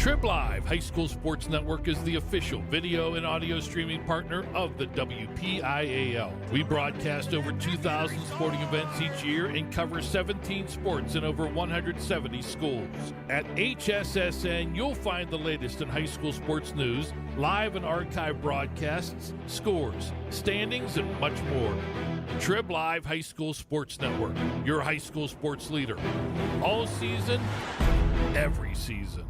Trib Live High School Sports Network is the official video and audio streaming partner of the WPIAL. We broadcast over 2,000 sporting events each year and cover 17 sports in over 170 schools. At HSSN, you'll find the latest in high school sports news, live and archive broadcasts, scores, standings, and much more. Trib Live High School Sports Network, your high school sports leader. All season, every season.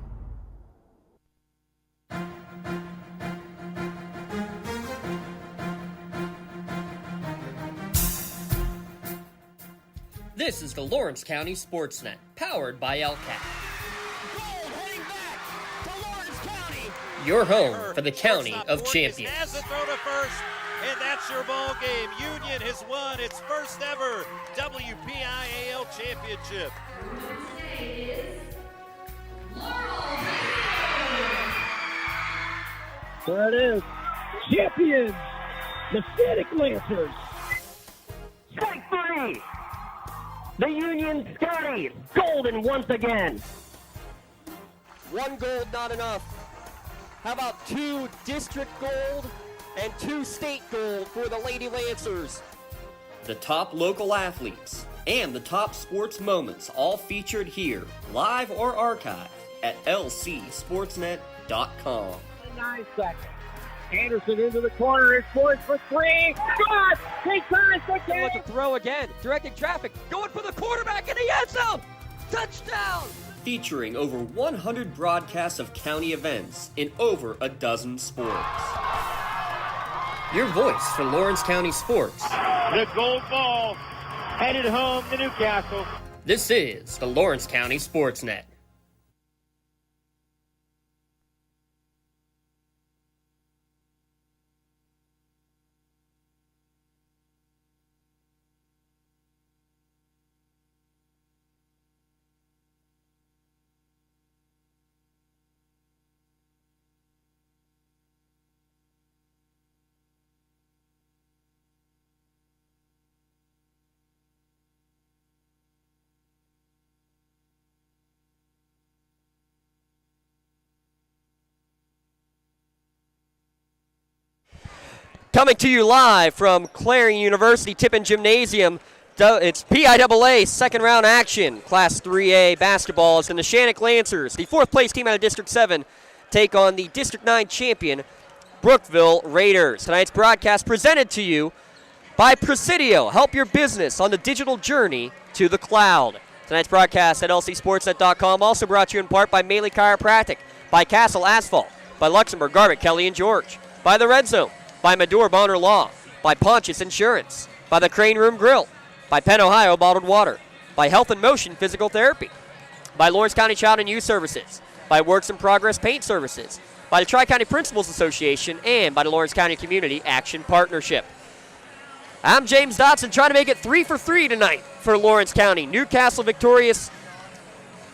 This is the Lawrence County SportsNet, powered by LCAT. Gold heading back to Lawrence County. Your home for the County of Champions. Has to throw to first, and that's your ball game. Union has won its first ever WPIAL championship. Today is Laurel. There it is. Champions, the Neshannock Lancers. Strike three. The Union Scotty, golden once again. One gold, not enough. How about 2 district gold and 2 state gold for the Lady Lancers? The top local athletes and the top sports moments all featured here, live or archived at lcsportsnet.com. 9 seconds. Anderson into the corner. It's poised for three. Good! Take time for Wants to throw again. Directing traffic. Going for the quarterback in the end zone. Touchdown! Featuring over 100 broadcasts of county events in over a dozen sports. Your voice for Lawrence County sports. The gold ball headed home to Newcastle. This is the Lawrence County SportsNet. Coming to you live from Clarion University Tippin Gymnasium. It's PIAA second round action. Class 3A basketball as the Neshannock Lancers, the 4th place team out of District 7, take on the District 9 champion, Brookville Raiders. Tonight's broadcast presented to you by Presidio. Help your business on the digital journey to the cloud. Tonight's broadcast at lcsportsnet.com also brought to you in part by Maley Chiropractic, by Castle Asphalt, by Luxembourg, Garbutt, Kelly, and George, by The Red Zone, by Medor Bonner Law, by Pontius Insurance, by the Crane Room Grill, by Penn Ohio Bottled Water, by Health and Motion Physical Therapy, by Lawrence County Child and Youth Services, by Works in Progress Paint Services, by the Tri-County Principals Association, and by the Lawrence County Community Action Partnership. I'm James Dotson, trying to make it 3 for 3 tonight for Lawrence County. Newcastle victorious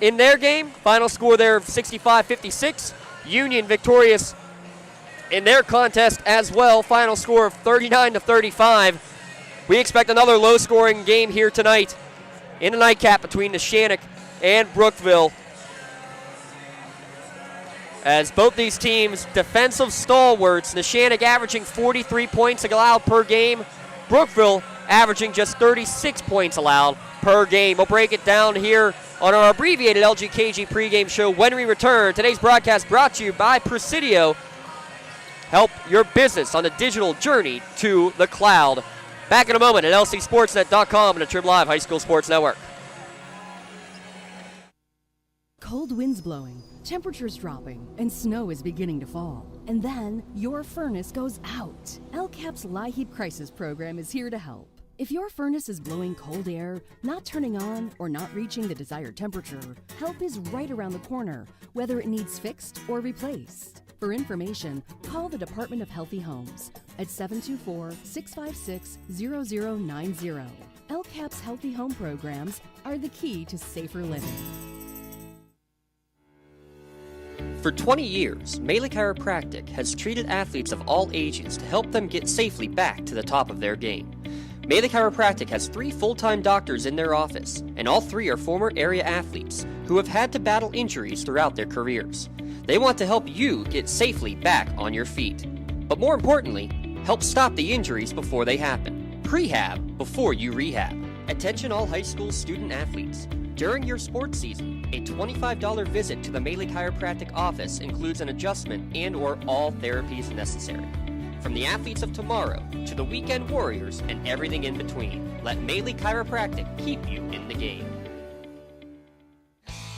in their game. Final score there of 65-56. Union victorious in their contest as well. Final score of 39-35. We expect another low-scoring game here tonight in the nightcap between Neshannock and Brookville, as both these teams defensive stalwarts. Neshannock averaging 43 points allowed per game. Brookville averaging just 36 points allowed per game. We'll break it down here on our abbreviated LGKG pregame show when we return. Today's broadcast brought to you by Presidio. Help your business on the digital journey to the cloud. Back in a moment at lcsportsnet.com and the Trib Live High School Sports Network. Cold winds blowing, temperatures dropping, and snow is beginning to fall. And then your furnace goes out. LCAP's LIHEAP Crisis Program is here to help. If your furnace is blowing cold air, not turning on, or not reaching the desired temperature, help is right around the corner, whether it needs fixed or replaced. For information, call the Department of Healthy Homes at 724-656-0090. LCAP's Healthy Home programs are the key to safer living. For 20 years, Maley Chiropractic has treated athletes of all ages to help them get safely back to the top of their game. Maley Chiropractic has 3 full-time doctors in their office, and all 3 are former area athletes who have had to battle injuries throughout their careers. They want to help you get safely back on your feet. But more importantly, help stop the injuries before they happen. Prehab before you rehab. Attention all high school student athletes. During your sports season, a $25 visit to the Maley Chiropractic office includes an adjustment and/or all therapies necessary. From the athletes of tomorrow to the weekend warriors and everything in between, let Maley Chiropractic keep you in the game.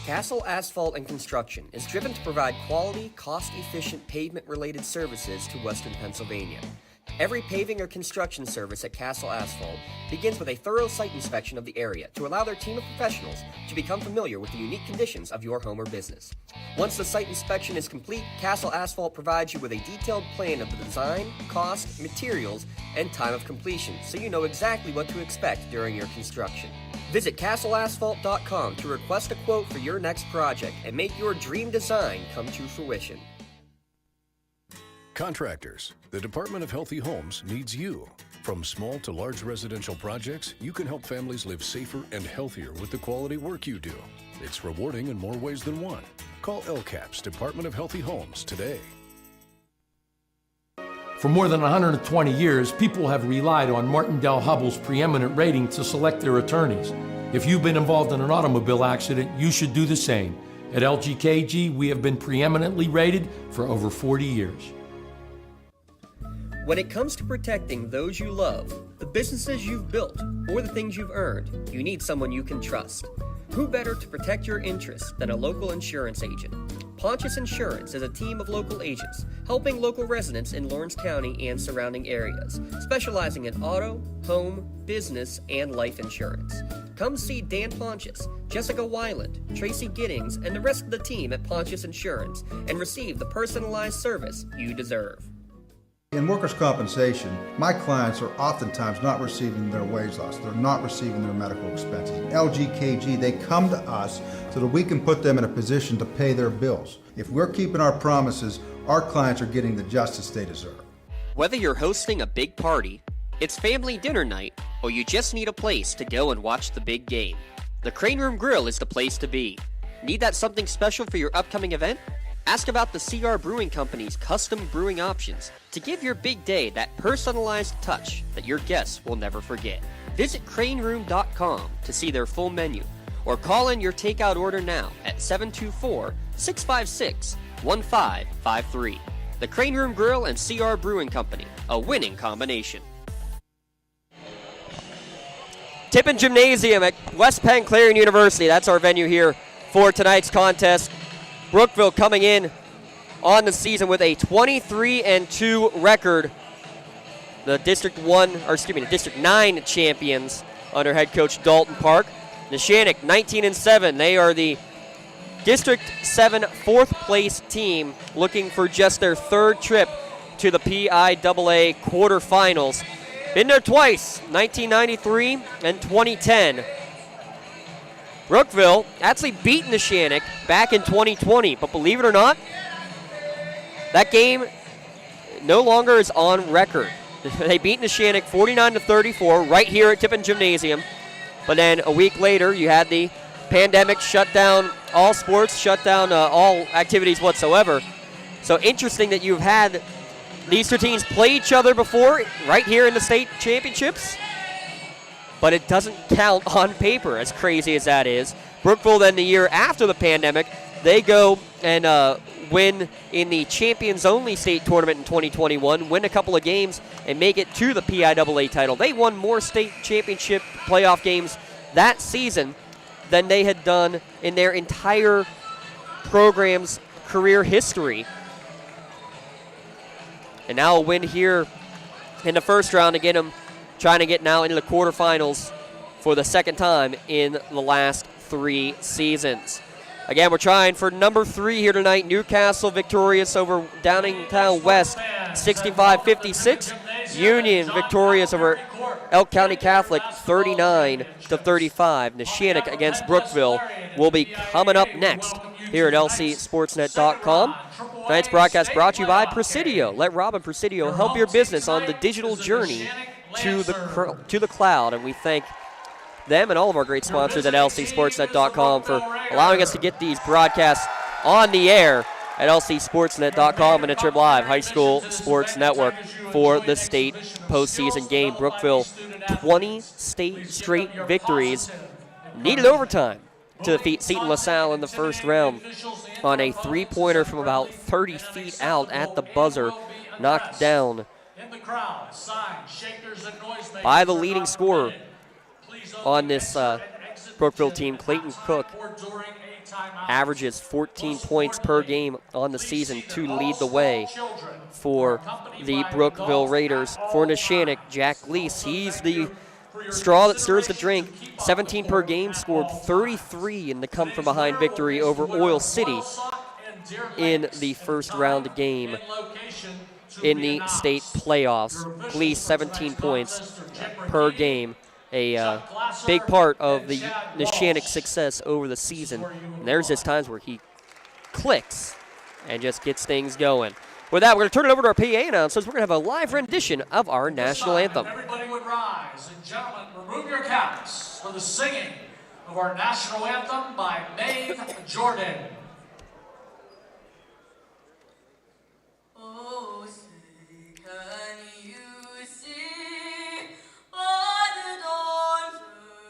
Castle Asphalt and Construction is driven to provide quality, cost-efficient pavement-related services to Western Pennsylvania. Every paving or construction service at Castle Asphalt begins with a thorough site inspection of the area to allow their team of professionals to become familiar with the unique conditions of your home or business. Once the site inspection is complete, Castle Asphalt provides you with a detailed plan of the design, cost, materials, and time of completion so you know exactly what to expect during your construction. Visit castleasphalt.com to request a quote for your next project and make your dream design come to fruition. Contractors, the Department of Healthy Homes needs you. From small to large residential projects, you can help families live safer and healthier with the quality work you do. It's rewarding in more ways than one. Call LCAP's Department of Healthy Homes today. For more than 120 years, people have relied on Martindale Hubbell's preeminent rating to select their attorneys. If you've been involved in an automobile accident, you should do the same. At LGKG, we have been preeminently rated for over 40 years. When it comes to protecting those you love, the businesses you've built, or the things you've earned, you need someone you can trust. Who better to protect your interests than a local insurance agent? Pontius Insurance is a team of local agents helping local residents in Lawrence County and surrounding areas, specializing in auto, home, business, and life insurance. Come see Dan Pontius, Jessica Weiland, Tracy Giddings, and the rest of the team at Pontius Insurance and receive the personalized service you deserve. In workers' compensation, my clients are oftentimes not receiving their wage loss. They're not receiving their medical expenses. LGKG, they come to us so that we can put them in a position to pay their bills. If we're keeping our promises, our clients are getting the justice they deserve. Whether you're hosting a big party, it's family dinner night, or you just need a place to go and watch the big game, the Crane Room Grill is the place to be. Need that something special for your upcoming event? Ask about the CR Brewing Company's custom brewing options to give your big day that personalized touch that your guests will never forget. Visit craneroom.com to see their full menu or call in your takeout order now at 724-656-1553. The Crane Room Grill and CR Brewing Company, a winning combination. Tippin Gymnasium at West Penn Clarion University. That's our venue here for tonight's contest. Brookville coming in on the season with a 23-2 record. The District 9 champions under head coach Dalton Park. Neshannock 19-7. They are the District 7 fourth place team looking for just their third trip to the PIAA quarterfinals. Been there twice, 1993 and 2010. Brookville actually beat Neshannock back in 2020, but believe it or not, that game no longer is on record. They beat Neshannock 49-34 right here at Tippin Gymnasium, but then a week later you had the pandemic shut down all sports, shut down all activities whatsoever. So interesting that you've had these two teams play each other before right here in the state championships, but it doesn't count on paper, as crazy as that is. Brookville, then the year after the pandemic, they go and win in the champions-only state tournament in 2021, win a couple of games, and make it to the PIAA title. They won more state championship playoff games that season than they had done in their entire program's career history. And now a win here in the first round to get them trying to get now into the quarterfinals for the second time in the last 3 seasons. Again, we're trying for number 3 here tonight. Newcastle victorious over Downingtown West, 65-56. Union victorious over Elk County Catholic, 39-35. Neshannock against Brookville will be coming up next here at lcsportsnet.com. Tonight's broadcast brought to you by Presidio. Let Robin Presidio help your business on the digital journey to the cloud, and we thank them and all of our great sponsors at lcsportsnet.com for allowing us to get these broadcasts on the air at lcsportsnet.com and at Trib Live, high school sports network, for the state postseason game. Brookville, 20 state straight victories. Needed overtime to defeat Seton LaSalle in the first round on a three-pointer from about 30 feet out at the buzzer, knocked down by the leading scorer on this Brookville team, Clayton Cook. Averages 14 points per game on the season to lead the way for the Brookville Raiders. For Neshannock, Jack Gleese, he's the straw that stirs the drink. 17 per game, scored 33 in the come-from-behind victory over Oil City in the first round game in the state playoffs. Gleese, 17 points per game. A big part of the Neshannock success over the season. And there's just times where he clicks and just gets things going. With that, we're going to turn it over to our PA announcers. We're going to have a live rendition of our national anthem. Everybody would rise. And gentlemen, remove your caps for the singing of our national anthem by Maeve Jordan. Oh, say, can you see by the dawn's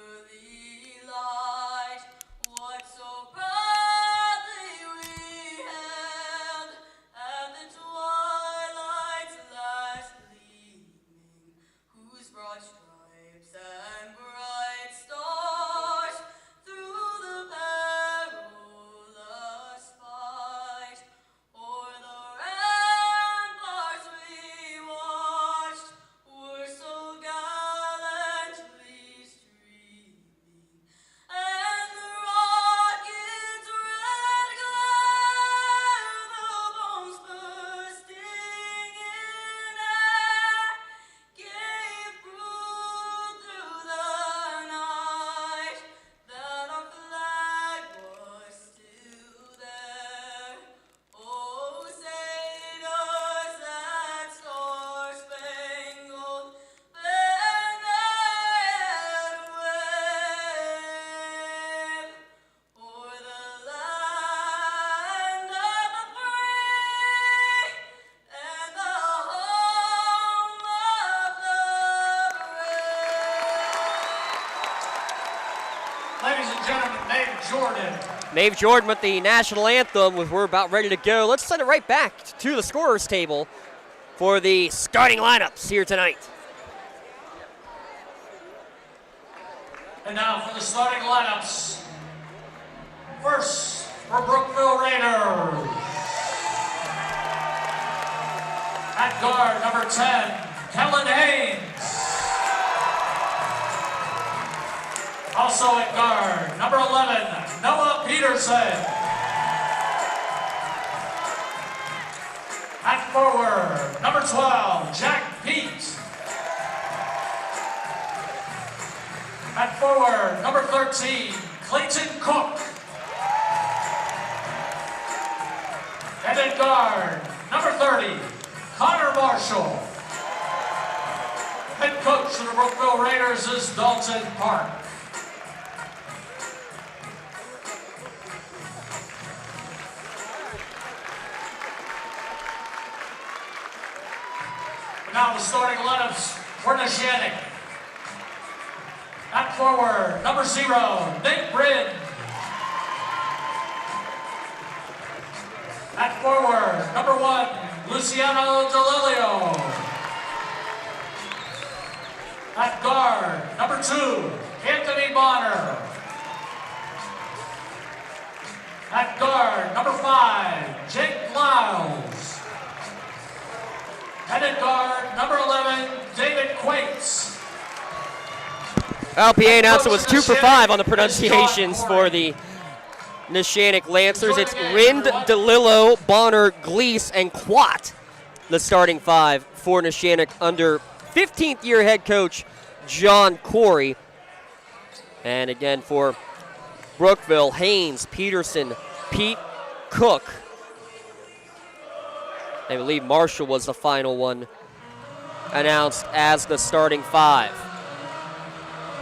early light what so proudly we hailed at the twilight's last gleaming, whose broad stripes and bright stars through the perilous fight o'er the ramparts we watched were so gallantly streaming, and the rocket's red glare, the bombs bursting in air, gave proof through the night that our flag was still there. Oh, say does that star-spangled banner yet wave o'er the land of the free and the home of the brave? Ladies and gentlemen, Maeve Jordan. Maeve Jordan with the national anthem. We're about ready to go. Let's send it right back to the scorer's table for the starting lineups here tonight. And now for the starting lineups. First, for Brookville Raiders. At guard, number 10, Kellen Haynes. Also at guard, number 11, Noah Peterson. At forward, number 12, Jack Pete. At forward, number 13, Clayton Cook. And at guard, number 30, Connor Marshall. Head coach of the Brookville Raiders is Dalton Park. Now the starting lineups for Neshannock. At forward, number 0, Nick Brin. At forward, number 1, Luciano DeLilio. At guard, number 2, Anthony Bonner. At guard, number 5, Jake Lyles. And at guard, number 11, David Quates. LPA announcer was 2 for 5 on the pronunciations for the Neshannock Lancers. It's Rind, DeLillo, Bonner, Gleese, and Quat, the starting 5 for Neshannock under 15th year head coach John Corey. And again for Brookville, Haynes, Peterson, Pete, Cook. I believe Marshall was the final one announced as the starting 5.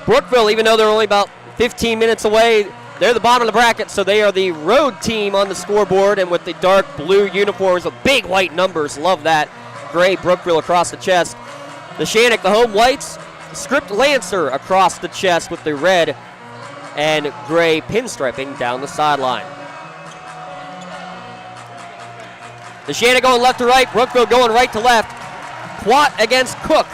Brookville, even though they're only about 15 minutes away, they're the bottom of the bracket, so they are the road team on the scoreboard, and with the dark blue uniforms with big white numbers. Love that. Gray Brookville across the chest. Neshannock, the home whites, script Lancer across the chest with the red and gray pinstriping down the sideline. Neshannock going left to right, Brookville going right to left. Quat against Cook.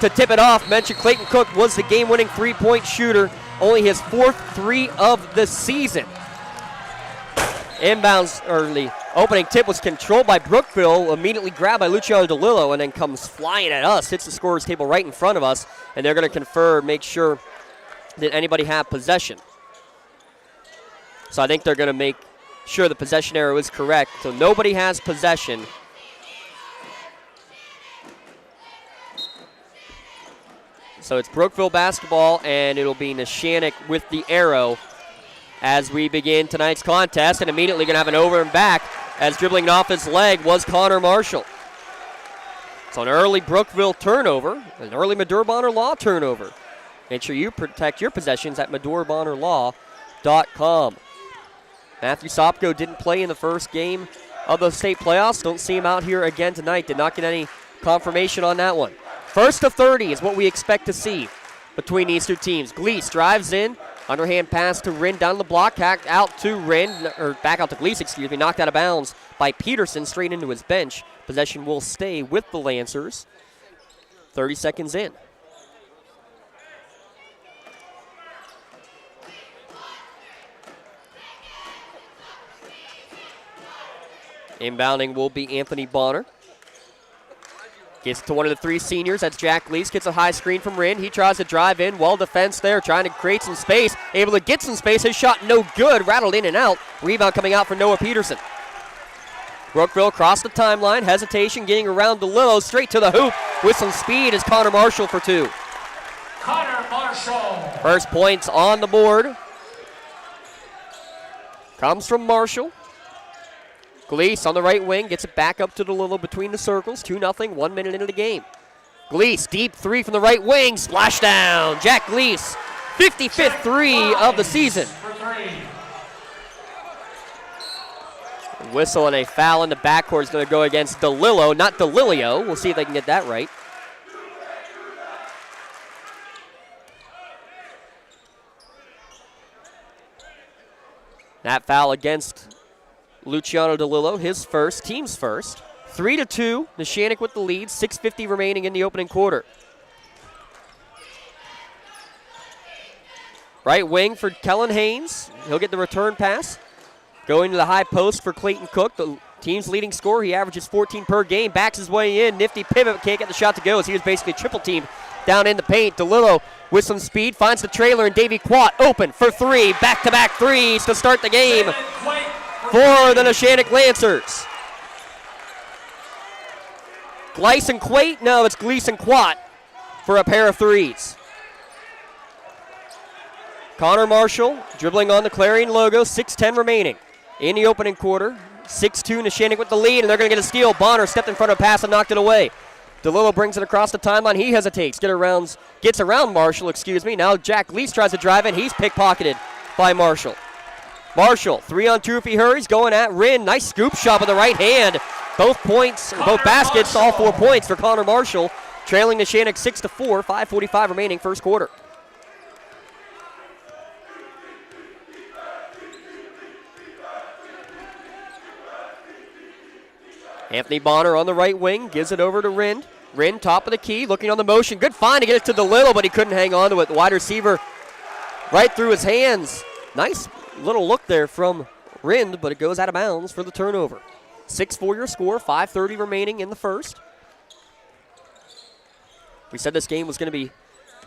To tip it off, mentioned Clayton Cook was the game-winning three-point shooter, only his 4th three of the season. Inbounds, or the opening tip was controlled by Brookville, immediately grabbed by Luciano DeLillo, and then comes flying at us, hits the scorer's table right in front of us, and they're going to confer, make sure that anybody have possession. So I think they're going to make sure the possession arrow is correct. So nobody has possession. So it's Brookville basketball, and it'll be Neshannock with the arrow as we begin tonight's contest, and immediately going to have an over and back as dribbling off his leg was Connor Marshall. So an early Brookville turnover, an early Madure-Bonner Law turnover. Make sure you protect your possessions at MadureBonnerLaw.com. Matthew Sopko didn't play in the first game of the state playoffs. Don't see him out here again tonight. Did not get any confirmation on that one. First to 30 is what we expect to see between these two teams. Gleese drives in. Underhand pass to Rinn down the block. Hacked out to Rinn, or back out to Gleese, excuse me. Knocked out of bounds by Peterson straight into his bench. Possession will stay with the Lancers. 30 seconds in. Inbounding will be Anthony Bonner. Gets to one of the three seniors. That's Jack Gleese. Gets a high screen from Rinn. He tries to drive in. Well defense there. Trying to create some space. Able to get some space. His shot no good. Rattled in and out. Rebound coming out for Noah Peterson. Brookville across the timeline. Hesitation getting around DeLillo. Straight to the hoop with some speed is Connor Marshall for two. Connor Marshall. First points on the board. Comes from Marshall. Gleese on the right wing, gets it back up to DeLillo between the circles. 2-0, 1 minute into the game. Gleese, deep three from the right wing, splash down. Jack Gleese, 55th three of the season. Whistle and a foul in the backcourt is going to go against DeLillo, not DeLilio. We'll see if they can get that right. That foul against Luciano DeLillo, his first, team's first. 3-2, Neshannock with the lead, 6:50 remaining in the opening quarter. Right wing for Kellen Haynes. He'll get the return pass. Going to the high post for Clayton Cook, the team's leading scorer. He averages 14 per game, backs his way in. Nifty pivot, but can't get the shot to go as he was basically triple teamed down in the paint. DeLillo with some speed, finds the trailer, and Davey Quat open for three. Back-to-back threes to start the game for the Neshannock Lancers. Gleason Quate? No, it's Gleason Quat for a pair of threes. Connor Marshall dribbling on the Clarion logo, 6:10 remaining in the opening quarter. 6-2, Neshannock with the lead, and they're going to get a steal. Bonner stepped in front of a pass and knocked it away. DeLillo brings it across the timeline. He hesitates, gets around Marshall, Now Jack Gleese tries to drive in. He's pickpocketed by Marshall. Marshall, 3-on-2 if he hurries, going at Rinn. Nice scoop shot with the right hand. Both baskets, all 4 points for Connor Marshall. Trailing Neshannock 6-4, 5:45 remaining first quarter. Anthony Bonner on the right wing, gives it over to Rinn. Rinn, top of the key, looking on the motion. Good find to get it to DeLillo, but he couldn't hang on to it. The wide receiver right through his hands. Nice little look there from Rinn, but it goes out of bounds for the turnover. 6-4 your score, 5:30 remaining in the first. We said this game was going to be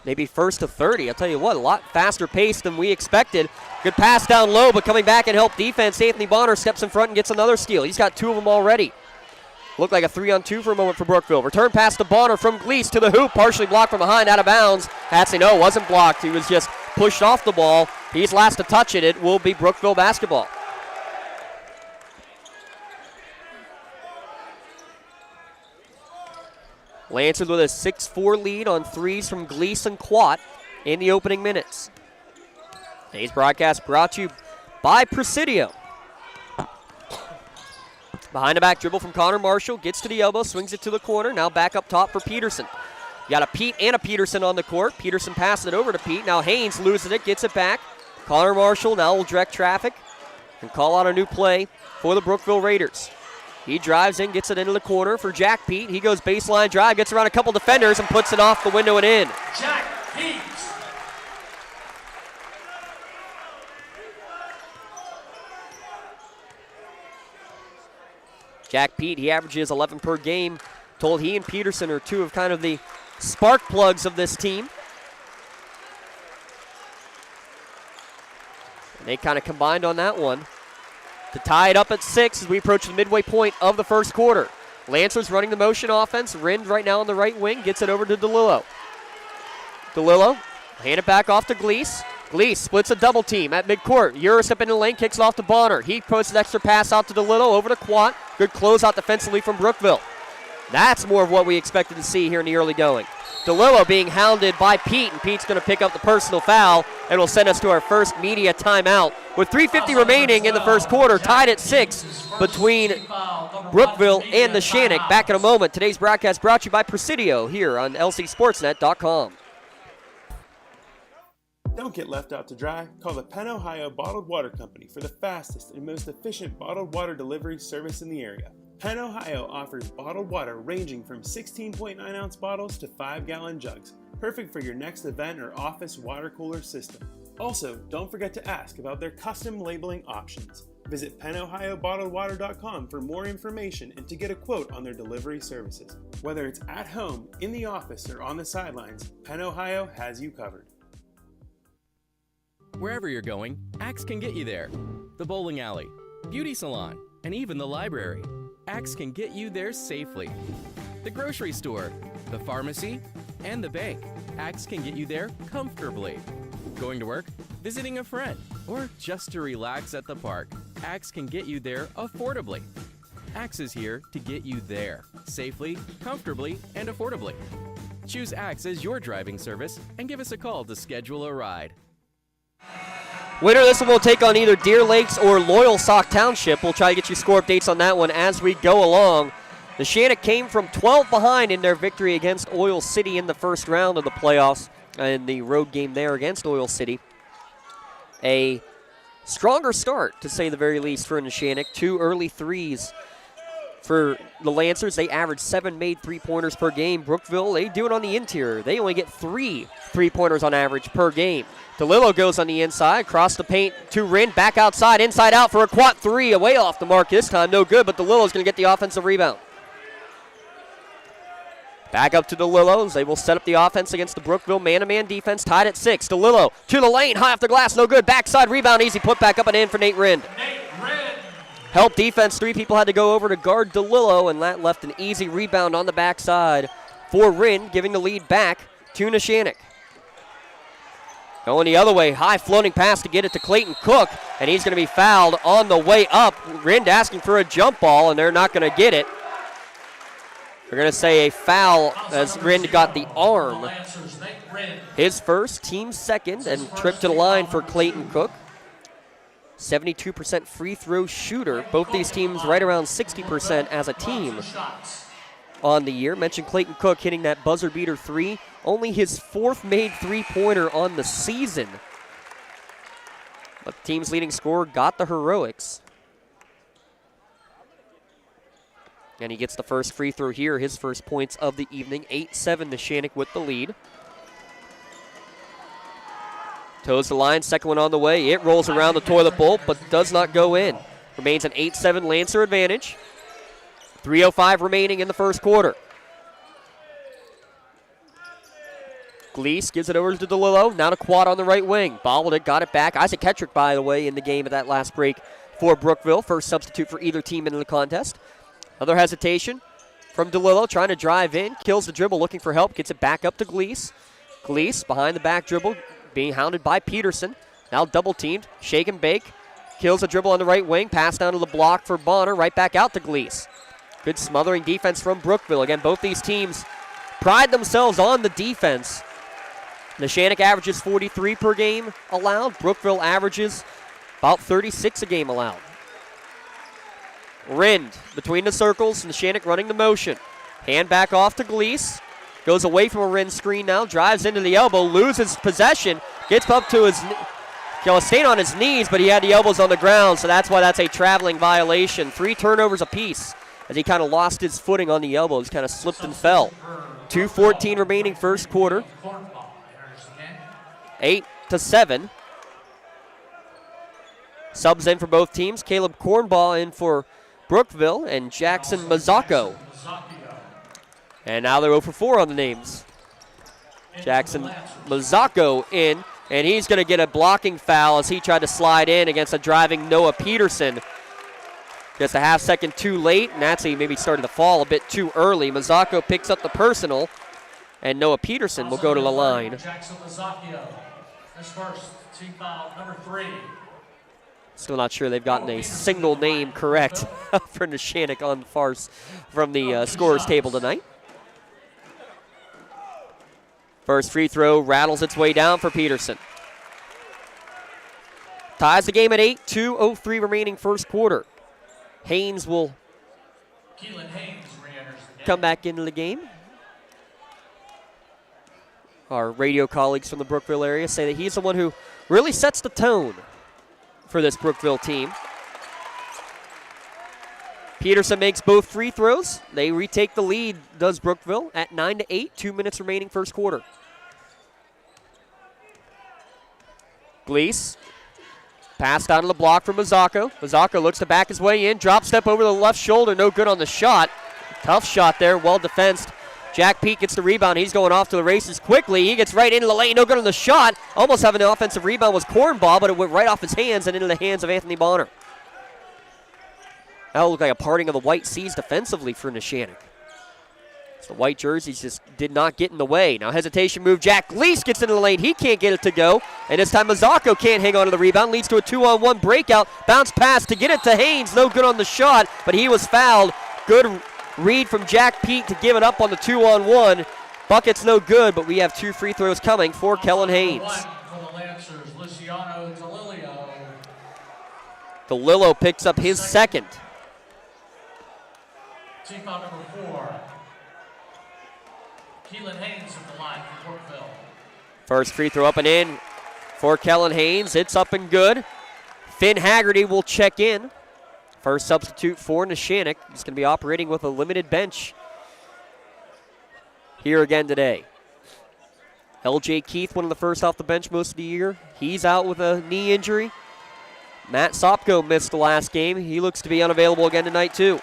maybe first to 30. I'll tell you what, a lot faster pace than we expected. Good pass down low, but coming back and help defense. Anthony Bonner steps in front and gets another steal. He's got 2 of them already. Looked like a 3-on-2 for a moment for Brookville. Return pass to Bonner from Gleese to the hoop, partially blocked from behind, out of bounds. Hatsey, no, wasn't blocked. He was just pushed off the ball. He's last to touch it. It will be Brookville basketball. Lancers with a 6-4 lead on threes from Gleason Quat in the opening minutes. Today's broadcast brought to you by Presidio. Behind the back dribble from Connor Marshall, gets to the elbow, swings it to the corner, now back up top for Peterson. You got a Pete and a Peterson on the court. Peterson passes it over to Pete. Now Haynes loses it, gets it back. Connor Marshall now will direct traffic and call out a new play for the Brookville Raiders. He drives in, gets it into the corner for Jack Pete. He goes baseline drive, gets around a couple defenders, and puts it off the window and in. Jack Pete. Jack Pete, he averages 11 per game. Told he and Peterson are two of kind of the spark plugs of this team. And they kind of combined on that one to tie it up at 6 as we approach the midway point of the first quarter. Lancers running the motion offense. Rind right now on the right wing, gets it over to DeLillo. DeLillo, hand it back off to Gleese. Gleese splits a double team at midcourt. Uris up in the lane, kicks it off to Bonner. He puts an extra pass out to DeLillo, over to Quat. Good closeout defensively from Brookville. That's more of what we expected to see here in the early going. DeLillo being hounded by Pete, and Pete's going to pick up the personal foul, and will send us to our first media timeout. With 3:50 remaining in the first quarter, tied at 6 between Brookville and Neshannock. Back in a moment. Today's broadcast brought to you by Presidio here on LCSportsNet.com. Don't get left out to dry. Call the Penn Ohio Bottled Water Company for the fastest and most efficient bottled water delivery service in the area. Penn Ohio offers bottled water ranging from 16.9-ounce bottles to 5-gallon jugs, perfect for your next event or office water cooler system. Also, don't forget to ask about their custom labeling options. Visit PennOhioBottledWater.com for more information and to get a quote on their delivery services. Whether it's at home, in the office, or on the sidelines, Penn Ohio has you covered. Wherever you're going, Axe can get you there. The bowling alley, beauty salon, and even the library. Axe can get you there safely. The grocery store, the pharmacy, and the bank. Axe can get you there comfortably. Going to work, visiting a friend, or just to relax at the park. Axe can get you there affordably. Axe is here to get you there safely, comfortably, and affordably. Choose Axe as your driving service and give us a call to schedule a ride. Winner of this one will take on either Deer Lakes or Loyal Sauk Township. We'll try to get you score updates on that one as we go along. Neshannock came from 12 behind in their victory against Oil City in the first round of the playoffs in the road game there against Oil City. A stronger start, to say the very least, for Neshannock. 2 early threes for the Lancers. They average 7 made three-pointers per game. Brookville, they do it on the interior. They only get 3 three-pointers on average per game. DeLillo goes on the inside, across the paint to Rind, back outside, inside out for a quad 3, away off the mark this time, no good, but DeLillo's going to get the offensive rebound. Back up to DeLillo as they will set up the offense against the Brookville man-to-man defense, tied at 6. DeLillo to the lane, high off the glass, no good, backside rebound, easy put back up and in for Nate Rind. Help defense, 3 people had to go over to guard DeLillo, and that left an easy rebound on the backside for Rind, giving the lead back to Neshannock. Going the other way, high floating pass to get it to Clayton Cook, and he's going to be fouled on the way up. Rind asking for a jump ball, and they're not going to get it. They're going to say a foul as Rind got the arm. His first, team second, and trip to the line for Clayton Cook. 72% free throw shooter. Both these teams right around 60% as a team on the year. Mentioned Clayton Cook hitting that buzzer beater 3. Only his 4th made three-pointer on the season. But the team's leading scorer got the heroics. And he gets the first free throw here, his first points of the evening. 8-7 Neshannock with the lead. Toes the line, second one on the way. It rolls around the toilet bowl, but does not go in. Remains an 8-7 Lancer advantage. 3:05 remaining in the first quarter. Gleese gives it over to DeLillo. Now to Quad on the right wing. Bobbled it, got it back. Isaac Kettrick, by the way, in the game at that last break for Brookville. First substitute for either team in the contest. Another hesitation from DeLillo, trying to drive in. Kills the dribble, looking for help. Gets it back up to Gleese. Gleese behind the back dribble, being hounded by Peterson. Now double teamed. Shake and bake. Kills the dribble on the right wing. Pass down to the block for Bonner. Right back out to Gleese. Good smothering defense from Brookville. Again, both these teams pride themselves on the defense. Neshannock averages 43 per game allowed. Brookville averages about 36 a game allowed. Rind between the circles. Neshannock running the motion. Hand back off to Gleese. Goes away from a Rind screen now. Drives into the elbow. Loses possession. Gets up to his staying on his knees, but he had the elbows on the ground, so that's why that's a traveling violation. 3 turnovers apiece as he kind of lost his footing on the elbows, kind of slipped and fell. 2:14 remaining first quarter. 8-7. Subs in for both teams. Caleb Cornball in for Brookville and Jackson Mazzocco. And now they're 0 for 4 on the names. Jackson Mazzocco in, and he's going to get a blocking foul as he tried to slide in against a driving Noah Peterson. Just a half second too late, and actually maybe started to fall a bit too early. Mazzocco picks up the personal, and Noah Peterson will go to the line. Jackson Mazzocco is first. Team foul number 3. Still not sure they've gotten a single name correct for Neshannock on the farce from the scorers table tonight. First free throw rattles its way down for Peterson. Ties the game at 8, 2:03 remaining first quarter. Haynes will come back into the game. Our radio colleagues from the Brookville area say that he's the one who really sets the tone for this Brookville team. Peterson makes both free throws. They retake the lead, does Brookville, at 9-8, 2 minutes remaining first quarter. Gleese, pass down to the block for Mazzocco. Mazzocco looks to back his way in, drop step over the left shoulder, no good on the shot. Tough shot there, well defensed. Jack Peak gets the rebound. He's going off to the races quickly. He gets right into the lane, no good on the shot. Almost having an offensive rebound was Cornball, but it went right off his hands and into the hands of Anthony Bonner. That looked like a parting of the white seas defensively for Neshannock. So the white jerseys just did not get in the way. Now hesitation move. Jack Gleese gets into the lane. He can't get it to go. And this time Mazzocco can't hang on to the rebound. Leads to a 2-on-1 breakout. Bounce pass to get it to Haynes. No good on the shot, but he was fouled. Good read from Jack Pete to give it up on the 2-on-1. Bucket's no good, but we have 2 free throws coming for Kellen Haynes. DeLillo picks up his second. Team foul number 4. Keelan Haynes at the line for Brookville. First free throw up and in for Kellen Haynes. It's up and good. Finn Haggerty will check in. First substitute for Neshannock. He's going to be operating with a limited bench here again today. LJ Keith, one of the first off the bench most of the year. He's out with a knee injury. Matt Sopko missed the last game. He looks to be unavailable again tonight too.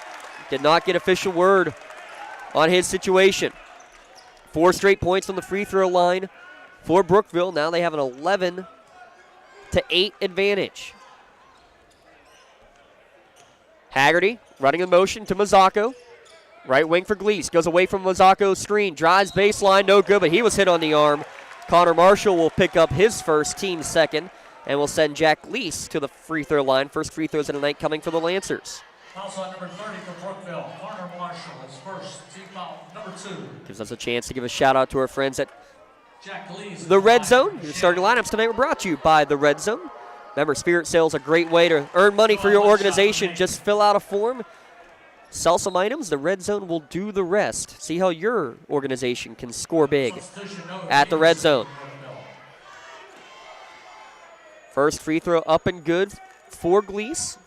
Did not get official word on his situation. 4 straight points on the free throw line for Brookville. Now they have an 11-8 advantage. Haggerty running in motion to Mazzocco. Right wing for Gleese. Goes away from Mazzocco's screen. Drives baseline. No good, but he was hit on the arm. Connor Marshall will pick up his first, team second, and will send Jack Gleese to the free throw line. First free throws of the night coming for the Lancers. Foul on number 30 for Brookville. Connor Marshall is first. Team foul number 2. Gives us a chance to give a shout out to our friends at Jack Gleese the Red Zone. Your starting lineups tonight were brought to you by the Red Zone. Remember, Spirit Sales is a great way to earn money for your organization. Just fill out a form, sell some items. The Red Zone will do the rest. See how your organization can score big at the Red Zone. First free throw up and good for Gleese.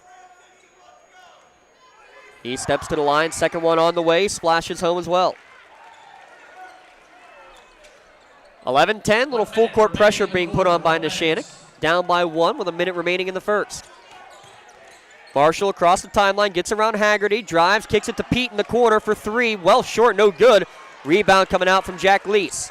He steps to the line. Second one on the way. Splashes home as well. 11-10. Little full court pressure being put on by Neshannock. Down by 1 with a minute remaining in the first. Marshall across the timeline. Gets around Haggerty. Drives. Kicks it to Pete in the corner for 3. Well short. No good. Rebound coming out from Jack Gleese.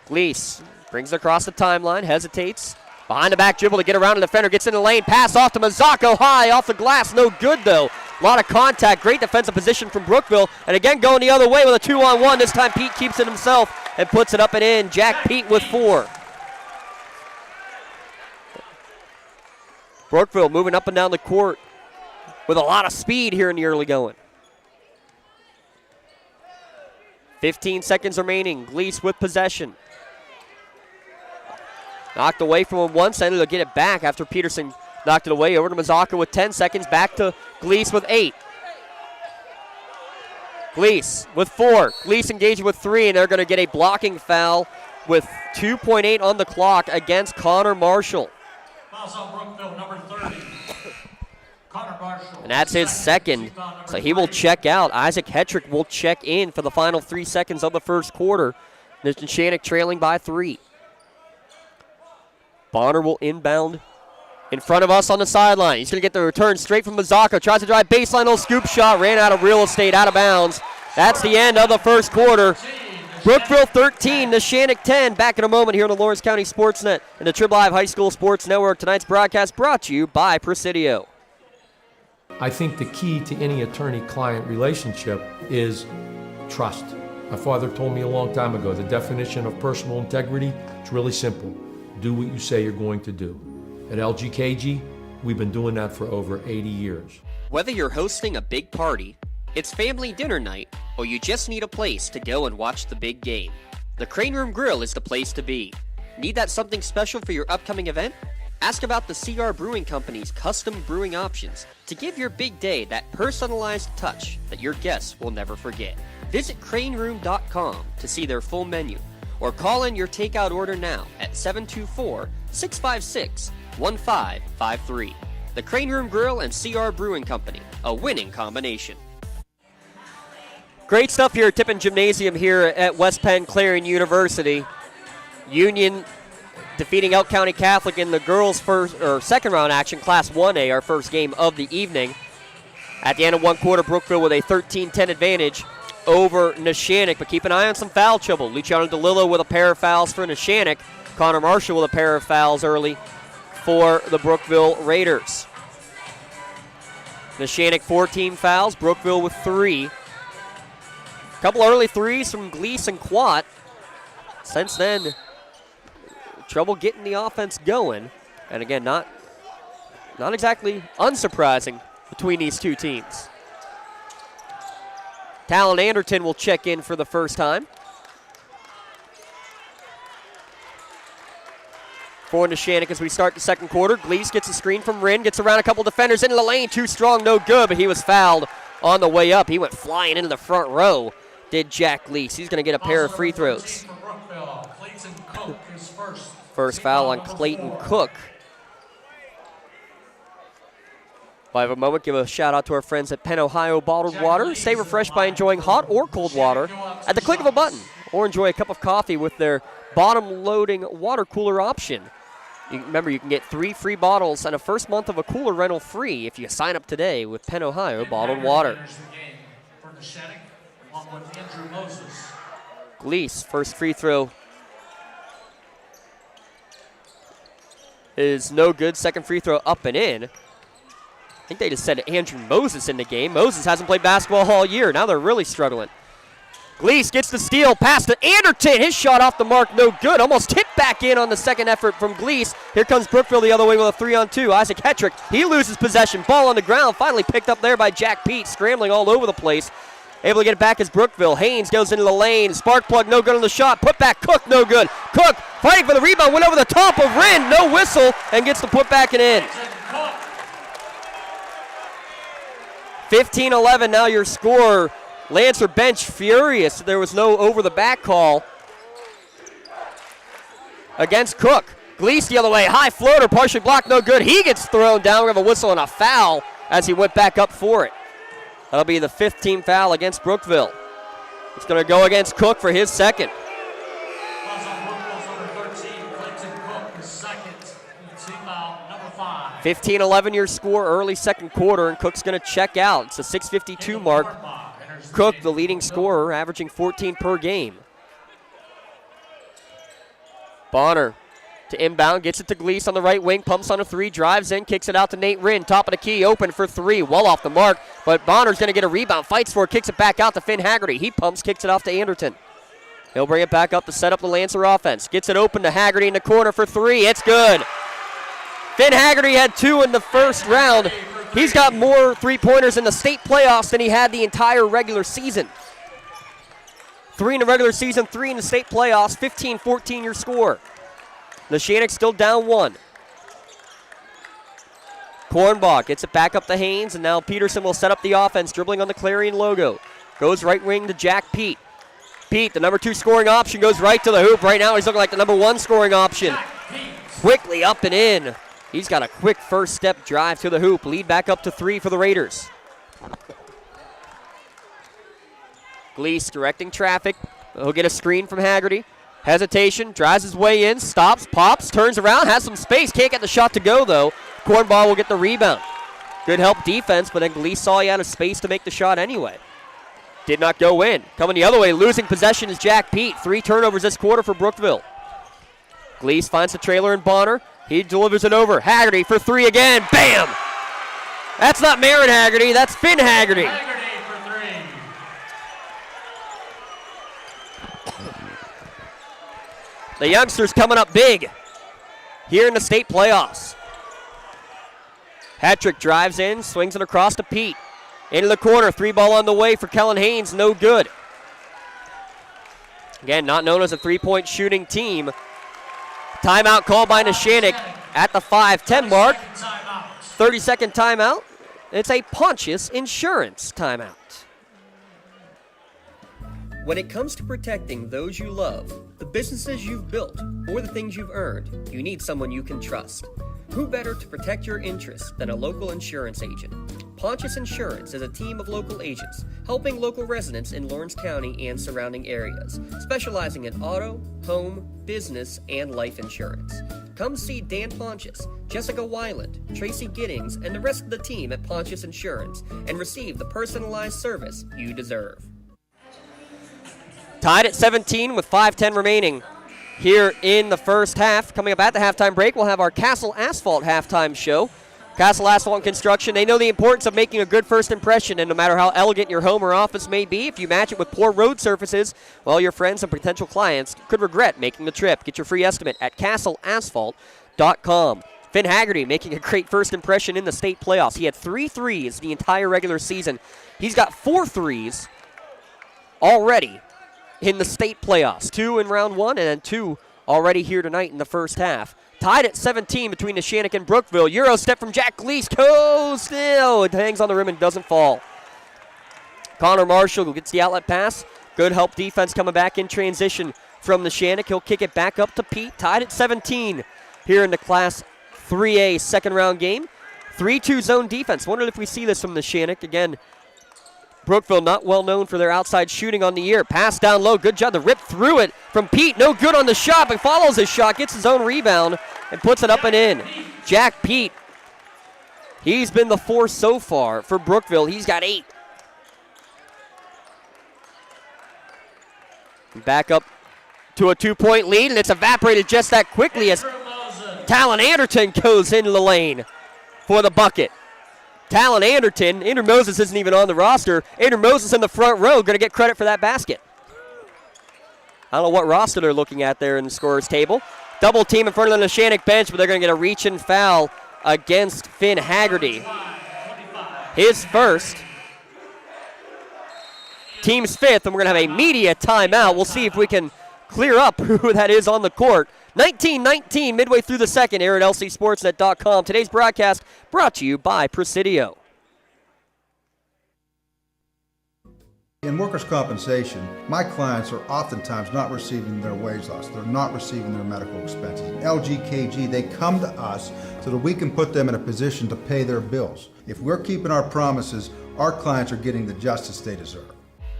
Gleese brings it across the timeline. Hesitates. Behind the back dribble to get around the defender. Gets in the lane. Pass off to Mazzocco. High off the glass. No good, though. A lot of contact. Great defensive position from Brookville. And again going the other way with a 2-on-1. This time Pete keeps it himself and puts it up and in. Jack Pete with 4. Brookville moving up and down the court with a lot of speed here in the early going. 15 seconds remaining. Gleese with possession. Knocked away from him once, and he'll get it back after Peterson knocked it away. Over to Mazaka with 10 seconds. Back to Gleese with 8. Gleese with 4. Gleese engaging with 3, and they're going to get a blocking foul with 2.8 on the clock against Connor Marshall. Fouls on Brookville, number 30. Connor Marshall. And that's his second, so he will check out. Isaac Hetrick will check in for the final 3 seconds of the first quarter. Neshannock trailing by 3. Bonner will inbound in front of us on the sideline. He's going to get the return straight from Mazaka. Tries to drive baseline, little scoop shot. Ran out of real estate, out of bounds. That's the end of the first quarter. Brookville 13, Neshannock 10. Back in a moment here on the Lawrence County SportsNet and the Triple I High School Sports Network. Tonight's broadcast brought to you by Presidio. I think the key to any attorney-client relationship is trust. My father told me a long time ago, the definition of personal integrity is really simple. Do what you say you're going to do. At LGKG, we've been doing that for over 80 years. Whether you're hosting a big party, it's family dinner night, or you just need a place to go and watch the big game, the Crane Room Grill is the place to be. Need that something special for your upcoming event? Ask about the CR Brewing Company's custom brewing options to give your big day that personalized touch that your guests will never forget. Visit craneroom.com to see their full menu, or call in your takeout order now at 724-656-1553. The Crane Room Grill and CR Brewing Company, a winning combination. Great stuff here at Tippin Gymnasium here at West Penn Clarion University. Union defeating Elk County Catholic in the girls' second round action, Class 1A, our first game of the evening. At the end of one quarter, Brookville with a 13-10 advantage over Neshannock, but keep an eye on some foul trouble. Luciano DeLillo with a pair of fouls for Neshannock. Connor Marshall with a pair of fouls early for the Brookville Raiders. Neshannock 14 fouls, Brookville with 3. A couple early threes from Gleese and Quat. Since then, trouble getting the offense going. And again, not exactly unsurprising between these two teams. Talon Anderton will check in for the first time. For Neshannock as we start the second quarter. Gleese gets a screen from Wren, gets around a couple defenders into the lane. Too strong, no good, but he was fouled on the way up. He went flying into the front row, did Jack Gleese. He's going to get a pair of free throws. First foul on Clayton Cook. We'll have a moment, give a shout out to our friends at Penn Ohio Bottled Water. Stay refreshed by enjoying hot or cold water at the click of a button, or enjoy a cup of coffee with their bottom-loading water cooler option. Remember, you can get 3 free bottles and a first month of a cooler rental free if you sign up today with Penn Ohio Bottled Water. Gleese, first free throw is no good. Second free throw up and in. I think they just said Andrew Moses in the game. Moses hasn't played basketball all year. Now they're really struggling. Gleese gets the steal, pass to Anderton. His shot off the mark, no good. Almost tipped back in on the second effort from Gleese. Here comes Brookville the other way with a 3-on-2. Isaac Hetrick, he loses possession. Ball on the ground, finally picked up there by Jack Pete, scrambling all over the place. Able to get it back is Brookville. Haynes goes into the lane. Spark plug, no good on the shot. Put back, Cook, no good. Cook fighting for the rebound, went over the top of Wren, no whistle, and gets the put back and in. 15-11 now your score. Lancer bench furious. There was no over-the-back call against Cook. Gleese the other way. High floater, partially blocked, no good. He gets thrown down. We have a whistle and a foul as he went back up for it. That'll be the 5th team foul against Brookville. It's going to go against Cook for his second. 15-11 your score early second quarter, and Cook's going to check out. It's a 6:52 mark. Cook, the leading scorer, averaging 14 per game. Bonner to inbound, gets it to Gleese on the right wing, pumps on a 3, drives in, kicks it out to Nate Wren, top of the key, open for 3, well off the mark, but Bonner's going to get a rebound, fights for it, kicks it back out to Finn Haggerty. He pumps, kicks it off to Anderton. He'll bring it back up to set up the Lancer offense. Gets it open to Haggerty in the corner for 3, it's good. Finn Haggerty had 2 in the first round. He's got more three-pointers in the state playoffs than he had the entire regular season. 3 in the regular season, 3 in the state playoffs, 15-14 your score. Neshannock still down 1. Kornbach gets it back up to Haynes, and now Peterson will set up the offense, dribbling on the Clarion logo. Goes right wing to Jack Pete. Pete, the number 2 scoring option, goes right to the hoop. Right now he's looking like the number 1 scoring option. Quickly up and in. He's got a quick first step drive to the hoop. Lead back up to 3 for the Raiders. Gleese directing traffic. He'll get a screen from Haggerty. Hesitation, drives his way in, stops, pops, turns around, has some space. Can't get the shot to go, though. Cornball will get the rebound. Good help defense, but then Gleese saw he had a space to make the shot anyway. Did not go in. Coming the other way, losing possession is Jack Pete. 3 turnovers this quarter for Brookville. Gleese finds the trailer in Bonner. He delivers it over. Haggerty for 3 again. Bam! That's not Marin Haggerty, that's Finn Haggerty. The youngsters coming up big here in the state playoffs. Hattrick drives in, swings it across to Pete. Into the corner, 3 ball on the way for Kellen Haynes, no good. Again, not known as a 3-point shooting team. Timeout called by Neshannock at the 5:10 mark. 30-second timeout. It's a Pontius Insurance timeout. When it comes to protecting those you love, the businesses you've built, or the things you've earned, you need someone you can trust. Who better to protect your interests than a local insurance agent? Pontius Insurance is a team of local agents helping local residents in Lawrence County and surrounding areas, specializing in auto, home, business, and life insurance. Come see Dan Pontius, Jessica Weiland, Tracy Giddings, and the rest of the team at Pontius Insurance and receive the personalized service you deserve. Tied at 17 with 5:10 remaining here in the first half. Coming up at the halftime break, we'll have our Castle Asphalt halftime show. Castle Asphalt and Construction, they know the importance of making a good first impression, and no matter how elegant your home or office may be, if you match it with poor road surfaces, well, your friends and potential clients could regret making the trip. Get your free estimate at castleasphalt.com. Finn Haggerty making a great first impression in the state playoffs. He had 3 threes the entire regular season. He's got 4 threes already in the state playoffs. 2 in round 1 and then 2 already here tonight in the first half. Tied at 17 between Neshannock and Brookville. Euro step from Jack Gleese. Goes still. It hangs on the rim and doesn't fall. Connor Marshall gets the outlet pass. Good help defense coming back in transition from Neshannock. He'll kick it back up to Pete. Tied at 17 here in the Class 3A second round game. 3-2 zone defense. Wondered if we see this from Neshannock. Again, Brookville not well known for their outside shooting on the year. Pass down low. Good job to rip through it from Pete. No good on the shot, but follows his shot, gets his own rebound, and puts it up and in. Jack Pete, he's been the force so far for Brookville. He's got 8. Back up to a 2-point lead, and it's evaporated just that quickly as Talon Anderton goes into the lane for the bucket. Talon Anderton, Andrew Moses isn't even on the roster. Andrew Moses in the front row, going to get credit for that basket. I don't know what roster they're looking at there in the scorer's table. Double team in front of the Neshannock bench, but they're going to get a reach and foul against Finn Haggerty. His first. Team's 5th, and we're going to have a media timeout. We'll see if we can clear up who that is on the court. 19-19 midway through the second here at lcsportsnet.com. Today's broadcast brought to you by Presidio. In workers' compensation, my clients are oftentimes not receiving their wage loss. They're not receiving their medical expenses. LGKG, they come to us so that we can put them in a position to pay their bills. If we're keeping our promises, our clients are getting the justice they deserve.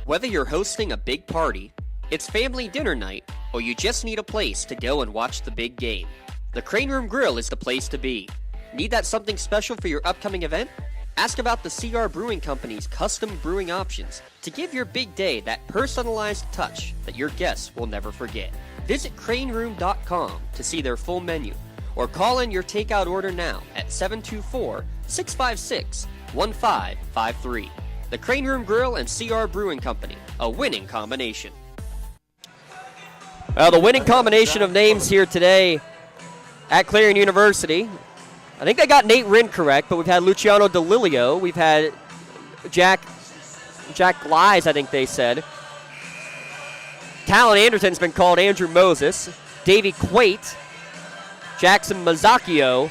Whether you're hosting a big party, it's family dinner night, or you just need a place to go and watch the big game, the Crane Room Grill is the place to be. Need that something special for your upcoming event? Ask about the CR Brewing Company's custom brewing options to give your big day that personalized touch that your guests will never forget. Visit craneroom.com to see their full menu, or call in your takeout order now at 724-656-1553. The Crane Room Grill and CR Brewing Company, a winning combination. The winning combination of names here today at Clarion University. I think they got Nate Rinn correct, but we've had Luciano DeLilio. We've had Jack Glies, I think they said. Talon Anderson's been called Andrew Moses. Davey Quate. Jackson Mazzacchio.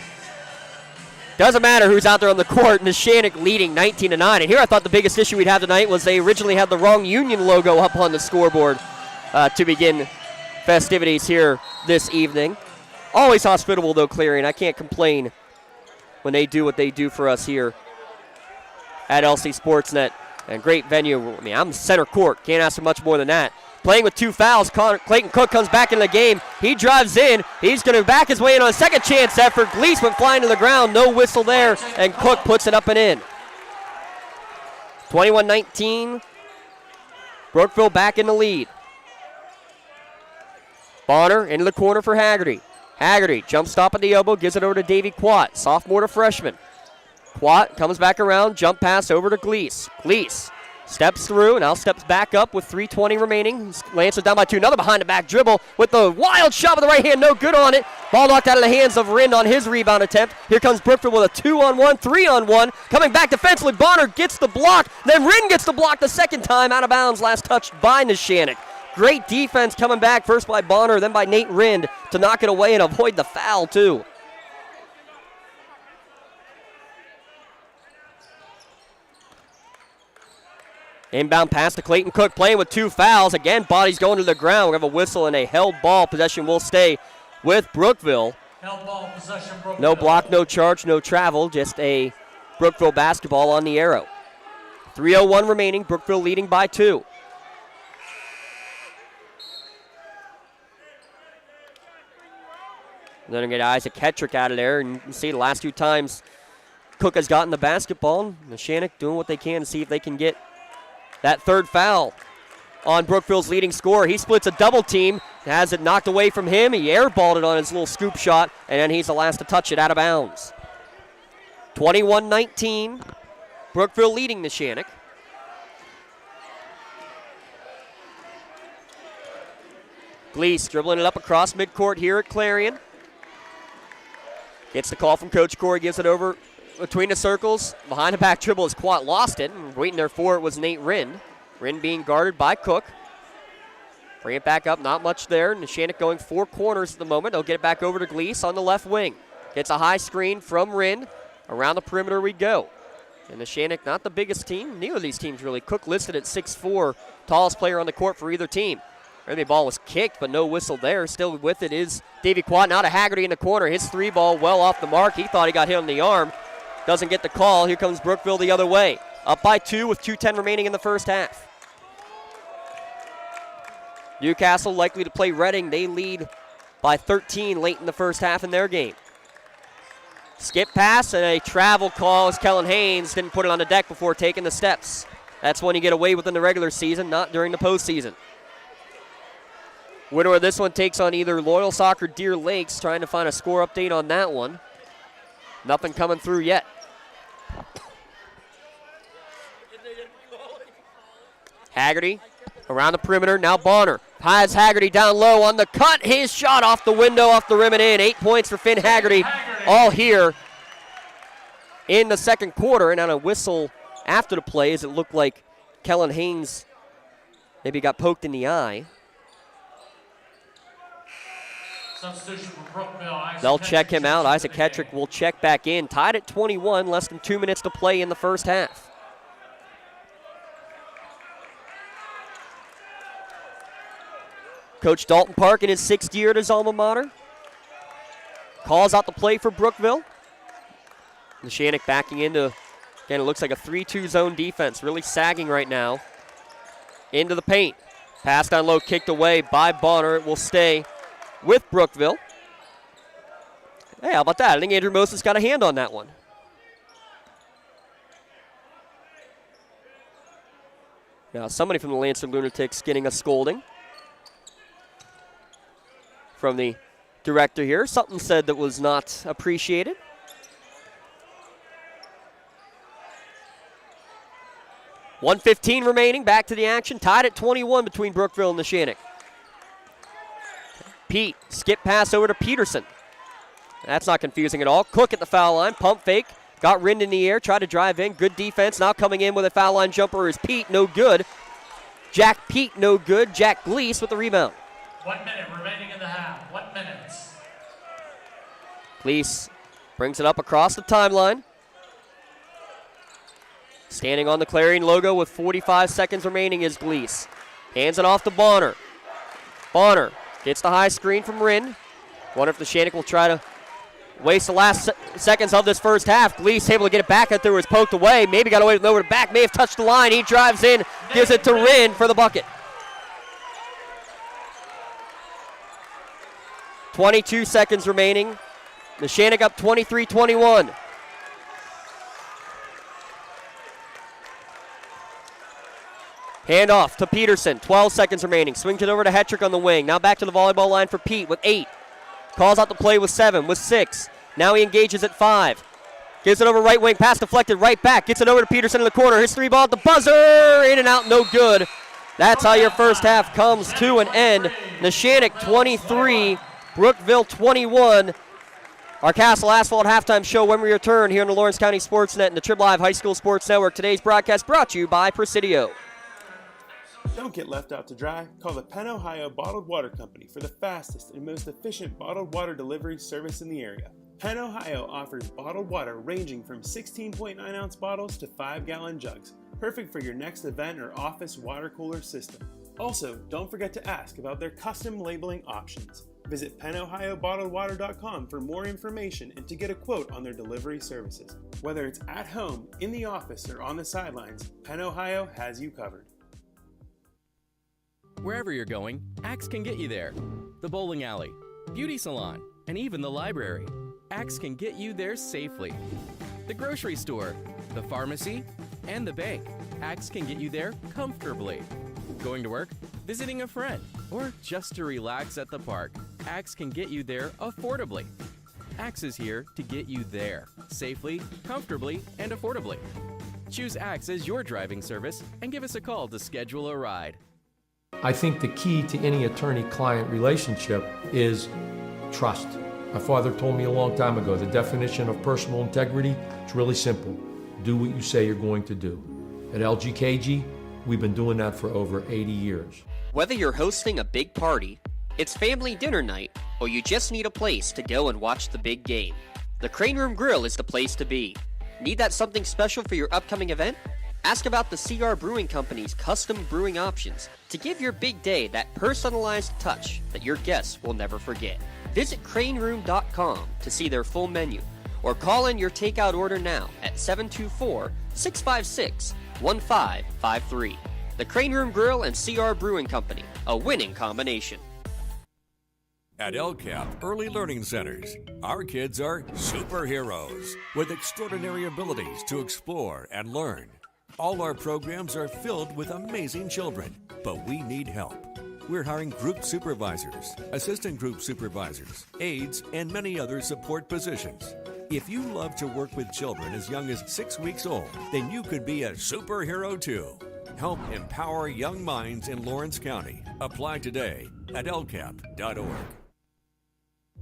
Doesn't matter who's out there on the court. Neshannock leading 19-9. And here I thought the biggest issue we'd have tonight was they originally had the wrong Union logo up on the scoreboard to begin festivities here this evening. Always hospitable, though, Clarion. I can't complain when they do what they do for us here at LC Sportsnet. And great venue. I mean, I'm center court. Can't ask for much more than that. Playing with 2 fouls, Clayton Cook comes back in the game. He drives in. He's going to back his way in on a second chance effort. Gleese went flying to the ground. No whistle there, and Cook puts it up and in. 21-19. Brookville back in the lead. Bonner into the corner for Haggerty. Haggerty jump stop at the elbow, gives it over to Davey Quat, sophomore to freshman. Quat comes back around, jump pass over to Gleese. Gleese steps through, now steps back up with 3:20 remaining. Lancers down by 2. Another behind-the-back dribble with the wild shot with the right hand. No good on it. Ball knocked out of the hands of Rind on his rebound attempt. Here comes Brookville with a 2-on-1, 3-on-1. Coming back defensively, Bonner gets the block. Then Rind gets the block the second time. Out of bounds, last touched by Neshannock. Great defense coming back, first by Bonner, then by Nate Rind to knock it away and avoid the foul, too. Inbound pass to Clayton Cook, playing with 2 fouls. Again, bodies going to the ground. We have a whistle and a held ball. Possession will stay with Brookville. Held ball, possession, Brookville. No block, no charge, no travel. Just a Brookville basketball on the arrow. 3:01 remaining. Brookville leading by 2. Then we get Isaac Kettrick out of there. And you can see the last 2 times Cook has gotten the basketball. Neshannock doing what they can to see if they can get that 3rd foul on Brookville's leading scorer. He splits a double team, has it knocked away from him. He airballed it on his little scoop shot, and then he's the last to touch it out of bounds. 21-19, Brookville leading Neshannock. Gleese dribbling it up across midcourt here at Clarion. Gets the call from Coach Corey, gives it over between the circles. Behind the back dribble as Quat lost it. And waiting there for it was Nate Rind. Rind being guarded by Cook. Bring it back up, not much there. Neshannock going 4 corners at the moment. They'll get it back over to Gleese on the left wing. Gets a high screen from Rind. Around the perimeter we go. And Neshannock, not the biggest team. Neither of these teams really. Cook listed at 6'4", tallest player on the court for either team. The ball was kicked, but no whistle there. Still with it is Davey Quat. Now to Haggerty in the corner. His 3 ball well off the mark. He thought he got hit on the arm. Doesn't get the call. Here comes Brookville the other way. Up by 2 with 2:10 remaining in the first half. Newcastle likely to play Reading. They lead by 13 late in the first half in their game. Skip pass and a travel call as Kellen Haynes didn't put it on the deck before taking the steps. That's when you get away within the regular season, not during the postseason. Winner of this one takes on either Loyal Soccer Deer Lakes, trying to find a score update on that one. Nothing coming through yet. Haggerty around the perimeter. Now Bonner has Haggerty down low on the cut. His shot off the window, off the rim and in. 8 points for Finn Haggerty, all here in the second quarter. And on a whistle after the play, as it looked like Kellen Haynes maybe got poked in the eye. They'll check him out. Isaac Kettrick will check back in. Tied at 21, less than 2 minutes to play in the first half. Coach Dalton Park in his 6th year at his alma mater. Calls out the play for Brookville. Neshannock backing into, again, it looks like a 3-2 zone defense. Really sagging right now. Into the paint. Pass down low, kicked away by Bonner. It will stay with Brookville. Hey, how about that? I think Andrew Moses got a hand on that one. Now somebody from the Lancer Lunatics getting a scolding from the director here. Something said that was not appreciated. .115 remaining, back to the action. Tied at 21 between Brookville and Neshannock. Pete, skip pass over to Peterson. That's not confusing at all. Cook at the foul line, pump fake. Got Rind in the air, tried to drive in. Good defense. Now coming in with a foul line jumper is Pete, no good. Jack Pete, no good. Jack Gleese with the rebound. 1 minute remaining in the half. 1 minute. Gleese brings it up across the timeline. Standing on the Clarion logo with 45 seconds remaining is Gleese. Hands it off to Bonner. Bonner gets the high screen from Rinn. Wonder if the Neshannock will try to waste the last seconds of this first half. Gleese able to get it back out there, was poked away. Maybe got away with over the back. May have touched the line. He drives in, gives it to Rinn for the bucket. 22 seconds remaining. Neshannock up 23-21. Hand off to Peterson. 12 seconds remaining. Swings it over to Hetrick on the wing. Now back to the volleyball line for Pete with 8. Calls out the play with 7, with 6. Now he engages at 5. Gives it over right wing. Pass deflected right back. Gets it over to Peterson in the corner. His 3 ball at the buzzer. In and out, no good. That's how your first half comes to an end. Neshannock 23, Brookville 21. Our Castle Asphalt halftime show when we return here on the Lawrence County SportsNet and the Trib Live High School Sports Network. Today's broadcast brought to you by Presidio. Don't get left out to dry. Call the Penn Ohio Bottled Water Company for the fastest and most efficient bottled water delivery service in the area. Penn Ohio offers bottled water ranging from 16.9-ounce bottles to 5-gallon jugs, perfect for your next event or office water cooler system. Also, don't forget to ask about their custom labeling options. Visit PennOhioBottledWater.com for more information and to get a quote on their delivery services. Whether it's at home, in the office, or on the sidelines, Penn Ohio has you covered. Wherever you're going, Axe can get you there. The bowling alley, beauty salon, and even the library. Axe can get you there safely. The grocery store, the pharmacy, and the bank. Axe can get you there comfortably. Going to work, visiting a friend, or just to relax at the park. Axe can get you there affordably. Axe is here to get you there safely, comfortably, and affordably. Choose Axe as your driving service and give us a call to schedule a ride. I think the key to any attorney-client relationship is trust. My father told me a long time ago, the definition of personal integrity is really simple. Do what you say you're going to do. At LGKG, we've been doing that for over 80 years. Whether you're hosting a big party, it's family dinner night, or you just need a place to go and watch the big game, the Crane Room Grill is the place to be. Need that something special for your upcoming event? Ask about the CR Brewing Company's custom brewing options to give your big day that personalized touch that your guests will never forget. Visit craneroom.com to see their full menu or call in your takeout order now at 724-656-1553. The Crane Room Grill and CR Brewing Company, a winning combination. At LCAP Early Learning Centers, our kids are superheroes with extraordinary abilities to explore and learn. All our programs are filled with amazing children, but we need help. We're hiring group supervisors, assistant group supervisors, aides, and many other support positions. If you love to work with children as young as 6 weeks old, then you could be a superhero too. Help empower young minds in Lawrence County. Apply today at lcap.org.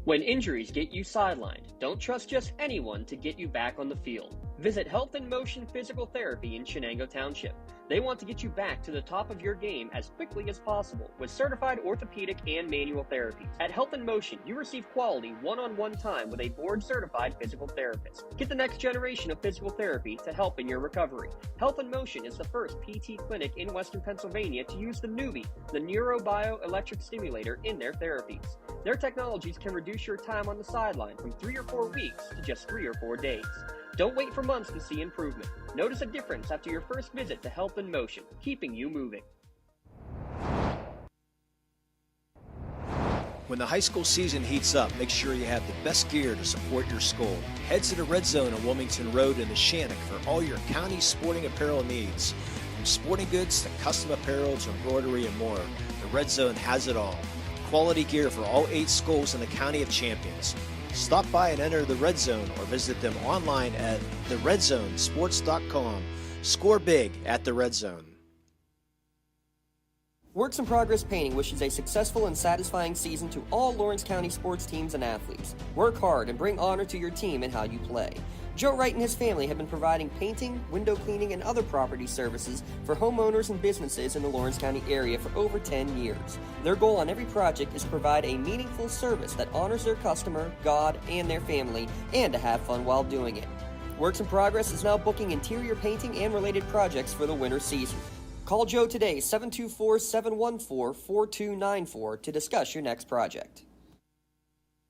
When injuries get you sidelined, don't trust just anyone to get you back on the field. Visit Health in Motion Physical Therapy in Shenango Township. They want to get you back to the top of your game as quickly as possible with certified orthopedic and manual therapies. At Health in Motion, you receive quality one-on-one time with a board-certified physical therapist. Get the next generation of physical therapy to help in your recovery. Health in Motion is the first PT clinic in Western Pennsylvania to use the Nuvie, the neurobioelectric stimulator, in their therapies. Their technologies can reduce your time on the sideline from 3 or 4 weeks to just 3 or 4 days. Don't wait for months to see improvement. Notice a difference after your first visit to Health in Motion, keeping you moving. When the high school season heats up, make sure you have the best gear to support your school. Head to the Red Zone on Wilmington Road in Neshannock for all your county sporting apparel needs. From sporting goods to custom apparel to embroidery and more, the Red Zone has it all. Quality gear for all 8 schools in the County of Champions. Stop by and enter the Red Zone or visit them online at theredzonesports.com. Score big at the Red Zone. Works in Progress Painting wishes a successful and satisfying season to all Lawrence County sports teams and athletes. Work hard and bring honor to your team in how you play. Joe Wright and his family have been providing painting, window cleaning, and other property services for homeowners and businesses in the Lawrence County area for over 10 years. Their goal on every project is to provide a meaningful service that honors their customer, God, and their family, and to have fun while doing it. Works in Progress is now booking interior painting and related projects for the winter season. Call Joe today, 724-714-4294, to discuss your next project.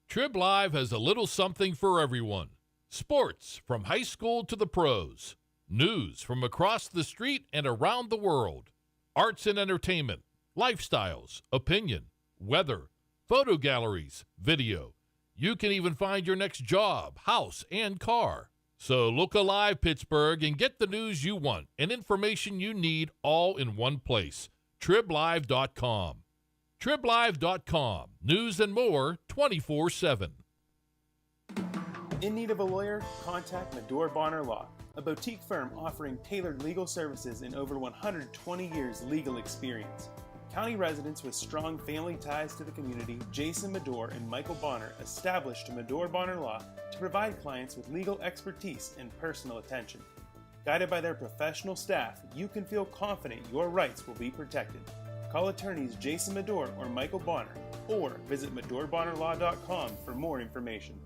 Trib Live has a little something for everyone. Sports from high school to the pros. News from across the street and around the world. Arts and entertainment. Lifestyles. Opinion. Weather. Photo galleries. Video. You can even find your next job, house, and car. So look alive, Pittsburgh, and get the news you want and information you need all in one place. TribLive.com. TribLive.com. News and more 24/7. In need of a lawyer? Contact Medore Bonner Law, a boutique firm offering tailored legal services in over 120 years legal experience. County residents with strong family ties to the community, Jason Medore and Michael Bonner, established Medore Bonner Law to provide clients with legal expertise and personal attention. Guided by their professional staff, you can feel confident your rights will be protected. Call attorneys Jason Medore or Michael Bonner, or visit MedoreBonnerLaw.com for more information.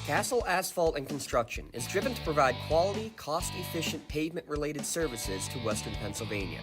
Castle Asphalt and Construction is driven to provide quality, cost-efficient pavement-related services to Western Pennsylvania.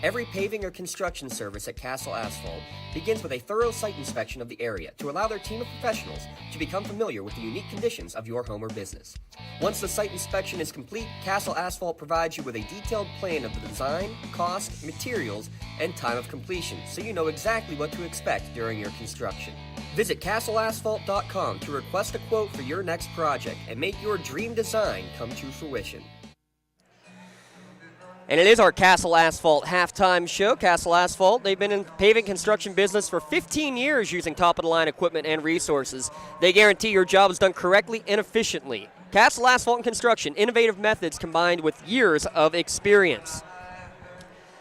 Every paving or construction service at Castle Asphalt begins with a thorough site inspection of the area to allow their team of professionals to become familiar with the unique conditions of your home or business. Once the site inspection is complete, Castle Asphalt provides you with a detailed plan of the design, cost, materials, and time of completion, so you know exactly what to expect during your construction. Visit castleasphalt.com to request a quote for your next project and make your dream design come to fruition. And it is our Castle Asphalt halftime show. Castle Asphalt, they've been in paving construction business for 15 years using top-of-the-line equipment and resources. They guarantee your job is done correctly and efficiently. Castle Asphalt and Construction, innovative methods combined with years of experience.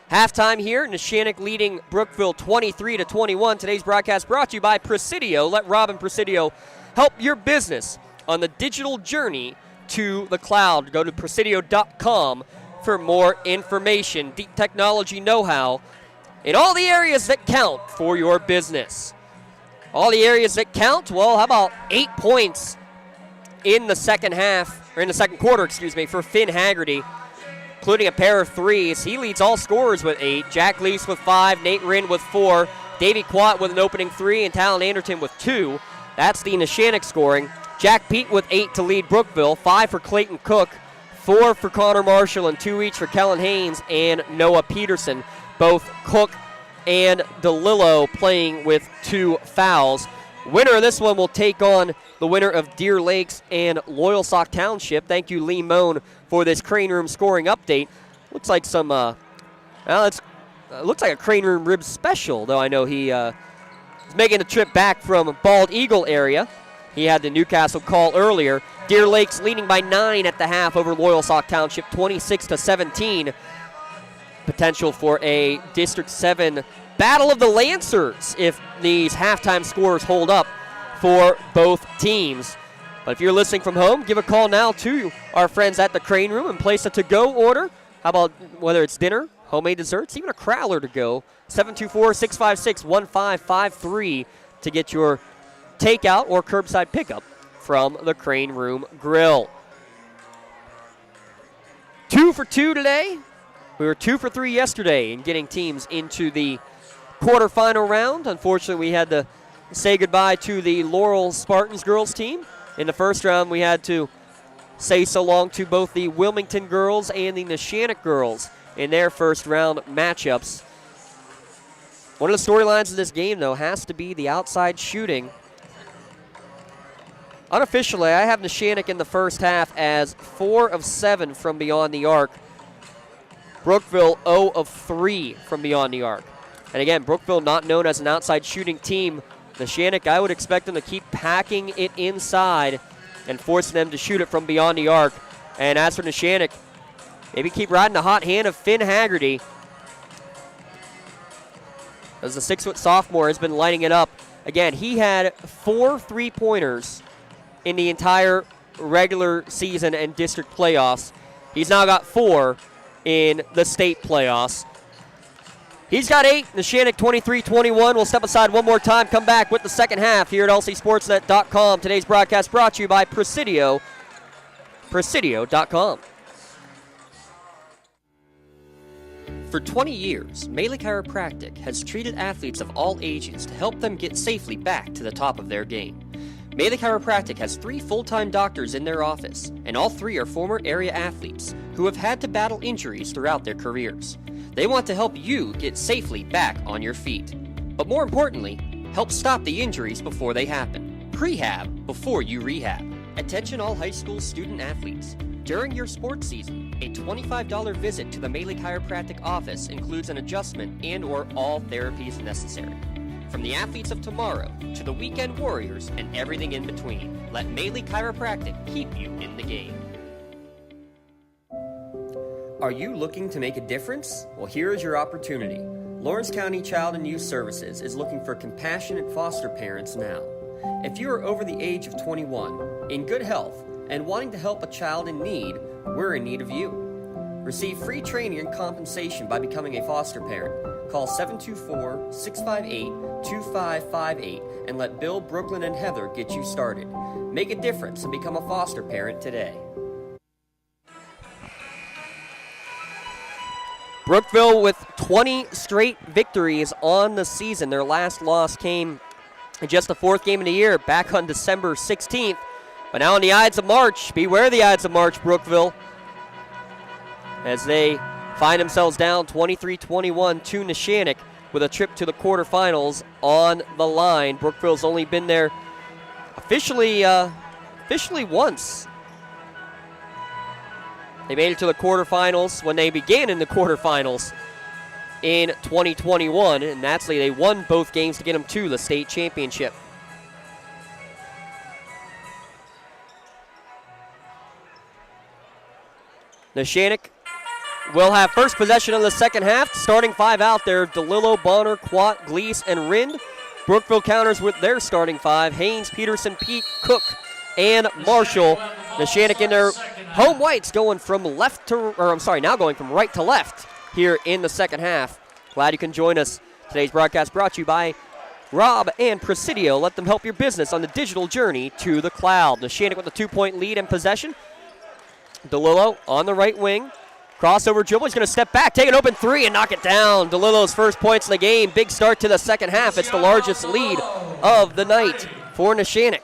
Halftime here, Neshannock leading Brookville 23-21. Today's broadcast brought to you by Presidio. Let Rob and Presidio help your business on the digital journey to the cloud. Go to Presidio.com for more information, deep technology know-how in all the areas that count for your business. All the areas that count, well, how about 8 points in the second half, or in the second quarter, for Finn Haggerty, including a pair of threes. He leads all scorers with 8. Jack Lease with 5, Nate Rinn with 4, Davey Quat with an opening 3, and Talon Anderton with 2. That's the Neshannock scoring. Jack Pete with 8 to lead Brookville, 5 for Clayton Cook, 4 for Connor Marshall, and 2 each for Kellen Haynes and Noah Peterson. Both Cook and DeLillo playing with 2 fouls. Winner of this one will take on the winner of Deer Lakes and Loyalsock Township. Thank you, Lee Moan, for this Crane Room scoring update. Looks like some, looks like a Crane Room rib special, though I know he is making a trip back from Bald Eagle area. He had the Newcastle call earlier. Deer Lakes leading by 9 at the half over Loyalsock Township, 26-17. Potential for a District 7 Battle of the Lancers if these halftime scores hold up for both teams. But if you're listening from home, give a call now to our friends at the Crane Room and place a to-go order. How about whether it's dinner, homemade desserts, even a crowler to go. 724-656-1553 to get your takeout or curbside pickup from the Crane Room Grill. 2 for 2 today. We were 2 for 3 yesterday in getting teams into the quarterfinal round. Unfortunately, we had to say goodbye to the Laurel Spartans girls team. In the first round, we had to say so long to both the Wilmington girls and the Neshannock girls in their first round matchups. One of the storylines of this game, though, has to be the outside shooting. Unofficially, I have Neshannock in the first half as 4 of 7 from beyond the arc. Brookville 0 of 3 from beyond the arc. And again, Brookville not known as an outside shooting team. Neshannock, I would expect them to keep packing it inside and forcing them to shoot it from beyond the arc. And as for Neshannock, maybe keep riding the hot hand of Finn Haggerty, as the 6-foot sophomore has been lighting it up. Again, he had 4 3-pointers in the entire regular season and district playoffs. He's now got 4 in the state playoffs. He's got 8. Neshannock 23-21. We'll step aside one more time, come back with the second half here at lcsportsnet.com. Today's broadcast brought to you by Presidio, Presidio.com. For 20 years, Melee Chiropractic has treated athletes of all ages to help them get safely back to the top of their game. Melee Chiropractic has 3 full-time doctors in their office, and all 3 are former area athletes who have had to battle injuries throughout their careers. They want to help you get safely back on your feet. But more importantly, help stop the injuries before they happen. Prehab before you rehab. Attention all high school student athletes. During your sports season, a $25 visit to the Melee Chiropractic office includes an adjustment and/or all therapies necessary. From the athletes of tomorrow to the weekend warriors and everything in between, let Melee Chiropractic keep you in the game. Are you looking to make a difference? Well, here is your opportunity. Lawrence County Child and Youth Services is looking for compassionate foster parents now. If you are over the age of 21, in good health, and wanting to help a child in need, we're in need of you. Receive free training and compensation by becoming a foster parent. Call 724-658-2558 and let Bill, Brooklyn, and Heather get you started. Make a difference and become a foster parent today. Brookville with 20 straight victories on the season. Their last loss came in just the 4th game of the year, back on December 16th. But now in the Ides of March, beware the Ides of March, Brookville, as they find themselves down 23-21 to Neshannock with a trip to the quarterfinals on the line. Brookville's only been there officially once. They made it to the quarterfinals when they began in the quarterfinals in 2021, and naturally they won both games to get them to the state championship. Neshannock will have first possession of the second half. Starting 5 out there, DeLillo, Bonner, Quat, Gleese, and Rind. Brookville counters with their starting 5, Haynes, Peterson, Pete, Cook, and Marshall. Neshannock in their home whites going from right to left here in the second half. Glad you can join us. Today's broadcast brought to you by Rob and Presidio. Let them help your business on the digital journey to the cloud. Neshannock with a 2-point lead in possession. DeLillo on the right wing. Crossover dribble. He's going to step back, take an open 3, and knock it down. DeLillo's first points in the game. Big start to the second half. It's the largest lead of the night for Neshannock.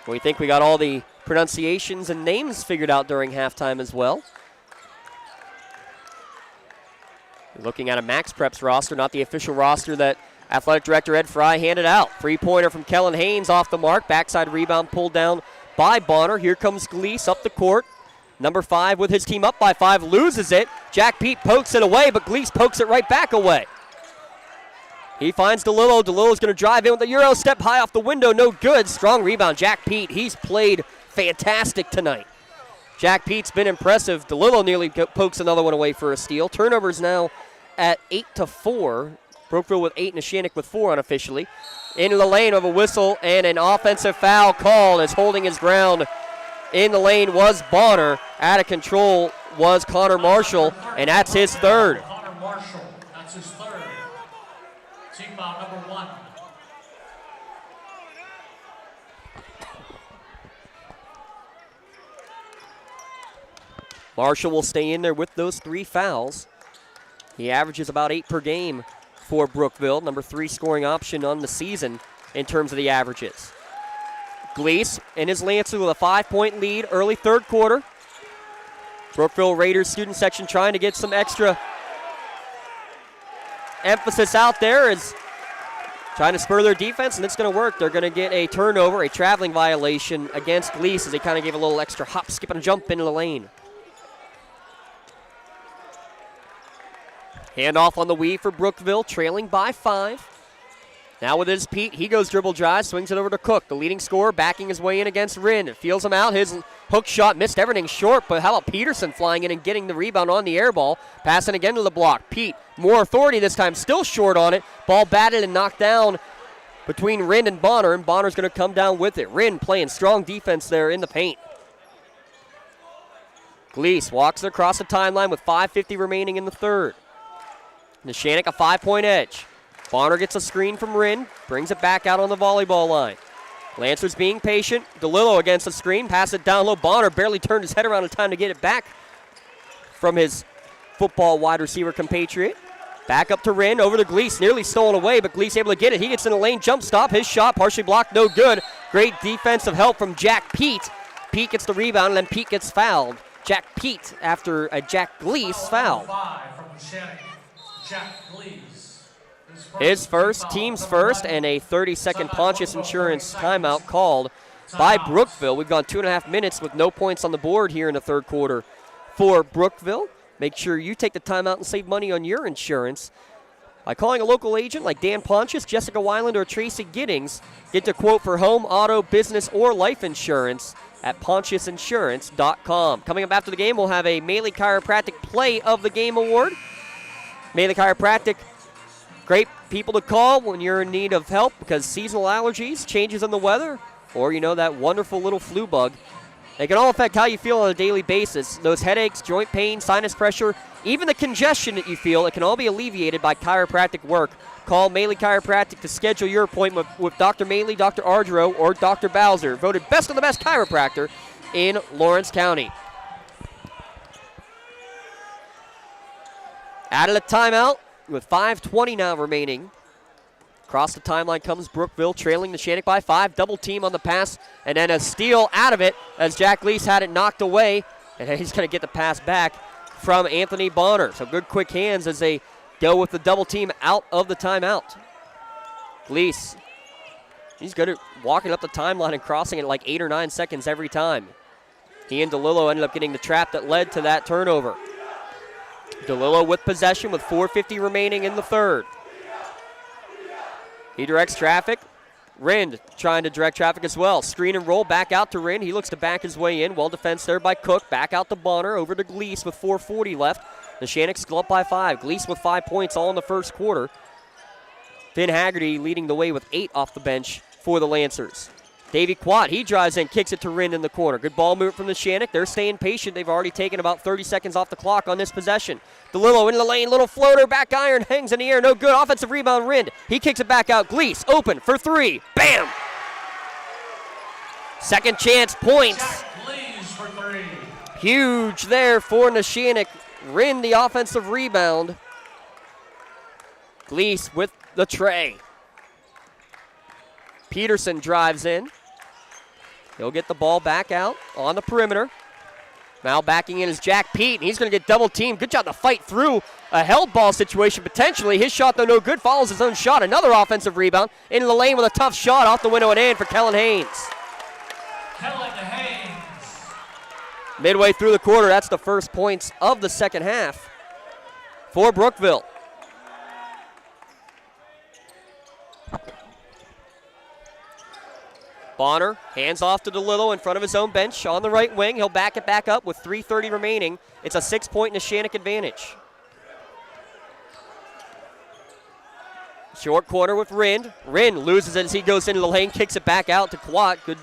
We think we got all the pronunciations and names figured out during halftime as well. You're looking at a Max Preps roster, not the official roster that Athletic Director Ed Fry handed out. 3-pointer from Kellen Haynes off the mark. Backside rebound pulled down by Bonner. Here comes Gleese up the court. Number 5 with his team up by 5 loses it. Jack Pete pokes it away, but Gleese pokes it right back away. He finds DeLillo. DeLillo's going to drive in with a Euro step high off the window. No good. Strong rebound. Jack Pete, he's played fantastic tonight. Jack Pete's been impressive. DeLillo nearly pokes another one away for a steal. Turnovers now at 8-4. Brookville with 8, Neshannock with 4 unofficially. Into the lane of a whistle and an offensive foul call as holding his ground in the lane was Bonner. Out of control was Connor Marshall, and that's his third. Connor Marshall, that's his third. Team foul number 1. Marshall will stay in there with those 3 fouls. He averages about 8 per game for Brookville, number 3 scoring option on the season in terms of the averages. Gleese and his Lancers with a 5-point lead early third quarter. Brookville Raiders student section trying to get some extra emphasis out there, is trying to spur their defense, and it's going to work. They're going to get a turnover, a traveling violation against Gleese as they kind of gave a little extra hop, skip, and jump into the lane. Handoff on the weave for Brookville, trailing by 5. Now with his Pete, he goes dribble drive, swings it over to Cook, the leading scorer, backing his way in against Rind. Feels him out. His hook shot missed everything short, but how about Peterson flying in and getting the rebound on the air ball, passing again to the block. Pete, more authority this time, still short on it. Ball batted and knocked down between Rinn and Bonner's going to come down with it. Rinn playing strong defense there in the paint. Gleese walks it across the timeline with 5:50 remaining in the third. Neshannock a 5-point edge. Bonner gets a screen from Rinn, brings it back out on the volleyball line. Lancers being patient. DeLillo against the screen, pass it down low. Bonner barely turned his head around in time to get it back from his football wide receiver compatriot. Back up to Rinn, over to Gleese, nearly stolen away, but Gleese able to get it. He gets in the lane, jump stop, his shot partially blocked, no good. Great defensive help from Jack Pete. Pete gets the rebound, and then Pete gets fouled. Jack Pete after a Jack Gleese foul. Jack Gleese. His first, team's first, and a 30-second Pontius Insurance timeout called by Brookville. We've gone 2.5 minutes with no points on the board here in the third quarter for Brookville. Make sure you take the timeout and save money on your insurance by calling a local agent like Dan Pontius, Jessica Weiland, or Tracy Giddings. Get a quote for home, auto, business, or life insurance at PontiusInsurance.com. Coming up after the game, we'll have a Maley Chiropractic Play of the Game Award. Maley Chiropractic, great people to call when you're in need of help because seasonal allergies, changes in the weather, or that wonderful little flu bug. They can all affect how you feel on a daily basis. Those headaches, joint pain, sinus pressure, even the congestion that you feel, it can all be alleviated by chiropractic work. Call Maley Chiropractic to schedule your appointment with Dr. Maley, Dr. Ardro, or Dr. Bowser, voted best of the best chiropractor in Lawrence County. Out of the timeout with 5:20 now remaining. Across the timeline comes Brookville, trailing Neshannock by 5. Double team on the pass, and then a steal out of it as Jack Gleese had it knocked away. And he's going to get the pass back from Anthony Bonner. So good quick hands as they go with the double team out of the timeout. Gleese, he's good at walking up the timeline and crossing it like 8 or 9 seconds every time. He and DeLillo ended up getting the trap that led to that turnover. DeLillo with possession with 4:50 remaining in the third. He directs traffic. Rinn trying to direct traffic as well. Screen and roll back out to Rinn. He looks to back his way in. Well defensed there by Cook. Back out to Bonner. Over to Gleese with 4:40 left. Neshannock's still up by 5. Gleese with 5 points all in the first quarter. Finn Haggerty leading the way with 8 off the bench for the Lancers. Davey Quat, he drives in, kicks it to Rinn in the corner. Good ball movement from Neshannock. They're staying patient. They've already taken about 30 seconds off the clock on this possession. DeLillo into the lane, little floater, back iron, hangs in the air, no good. Offensive rebound, Rinn. He kicks it back out. Gleese, open for 3. Bam! Second chance points. For 3. Huge there for Neshannock. Rinn the offensive rebound. Gleese with the tray. Peterson drives in. He'll get the ball back out on the perimeter. Now backing in is Jack Pete, and he's going to get double teamed. Good job to fight through a held ball situation potentially. His shot, though, no good. Follows his own shot. Another offensive rebound. Into the lane with a tough shot off the window and in for Kellen Haynes. Kellen Haynes. Midway through the quarter, that's the first points of the second half for Brookville. Bonner hands off to DeLillo in front of his own bench on the right wing. He'll back it back up with 3:30 remaining. It's a 6-point Neshannock advantage. Short corner with Rinn. Rinn loses it as he goes into the lane, kicks it back out to Quat. Good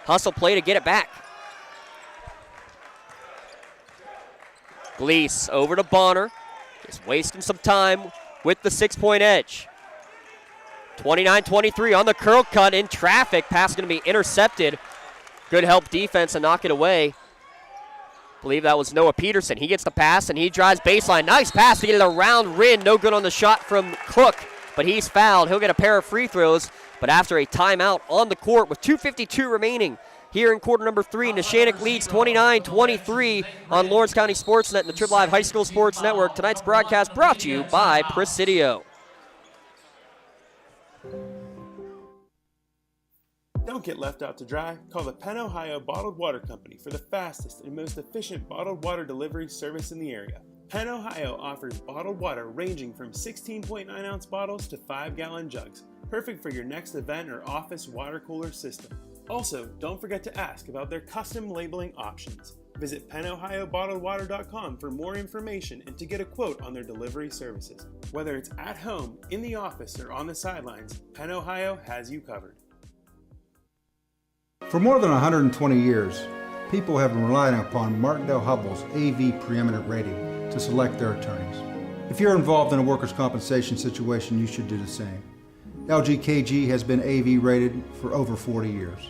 hustle play to get it back. Gleese over to Bonner. Just wasting some time with the 6-point edge. 29-23 on the curl cut in traffic. Pass going to be intercepted. Good help defense to knock it away. Believe that was Noah Peterson. He gets the pass and he drives baseline. Nice pass to get it around Rinn. No good on the shot from Cook, but he's fouled. He'll get a pair of free throws, but after a timeout on the court with 2:52 remaining here in quarter number 3, Neshannock leads 29-23 on Lawrence County SportsNet and the Triple Live High School Sports Network. Tonight's broadcast brought to you by Presidio. Don't get left out to dry. Call the Penn Ohio Bottled Water Company for the fastest and most efficient bottled water delivery service in the area. Penn Ohio offers bottled water ranging from 16.9-ounce bottles to 5-gallon jugs, perfect for your next event or office water cooler system. Also, don't forget to ask about their custom labeling options. Visit PenOhioBottledWater.com for more information and to get a quote on their delivery services. Whether it's at home, in the office, or on the sidelines, Penn Ohio has you covered. For more than 120 years, people have been relying upon Martindale-Hubbell's AV preeminent rating to select their attorneys. If you're involved in a workers' compensation situation, you should do the same. LGKG has been AV rated for over 40 years.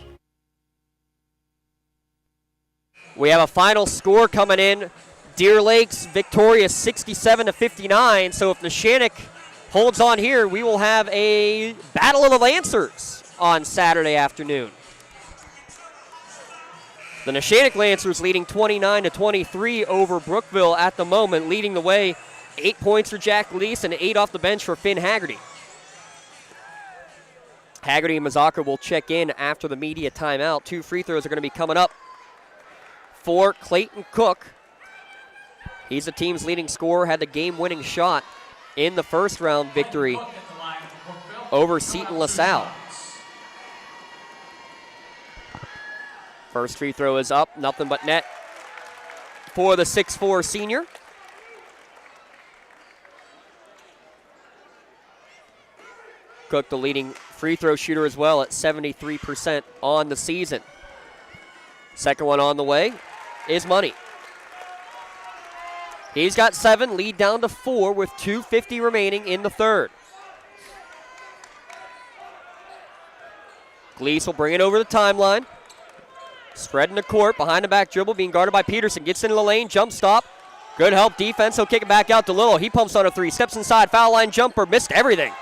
We have a final score coming in. Deer Lakes victorious 67-59. So if Neshannock holds on here, we will have a Battle of the Lancers on Saturday afternoon. The Neshannock Lancers leading 29-23 over Brookville at the moment, leading the way. 8 points for Jack Leese and 8 off the bench for Finn Haggerty. Haggerty and Mazzocca will check in after the media timeout. 2 free throws are going to be coming up for Clayton Cook. He's the team's leading scorer, had the game-winning shot in the first round victory over Seton LaSalle. First free throw is up, nothing but net for the 6'4 senior. Cook, the leading free throw shooter as well at 73% on the season. Second one on the way is Money. He's got 7, lead down to 4 with 2:50 remaining in the third. Gleese will bring it over the timeline. Spreading the court, behind the back dribble, being guarded by Peterson. Gets into the lane, jump stop. Good help defense, he'll kick it back out to Lillo. He pumps on a 3, steps inside, foul line jumper, missed everything.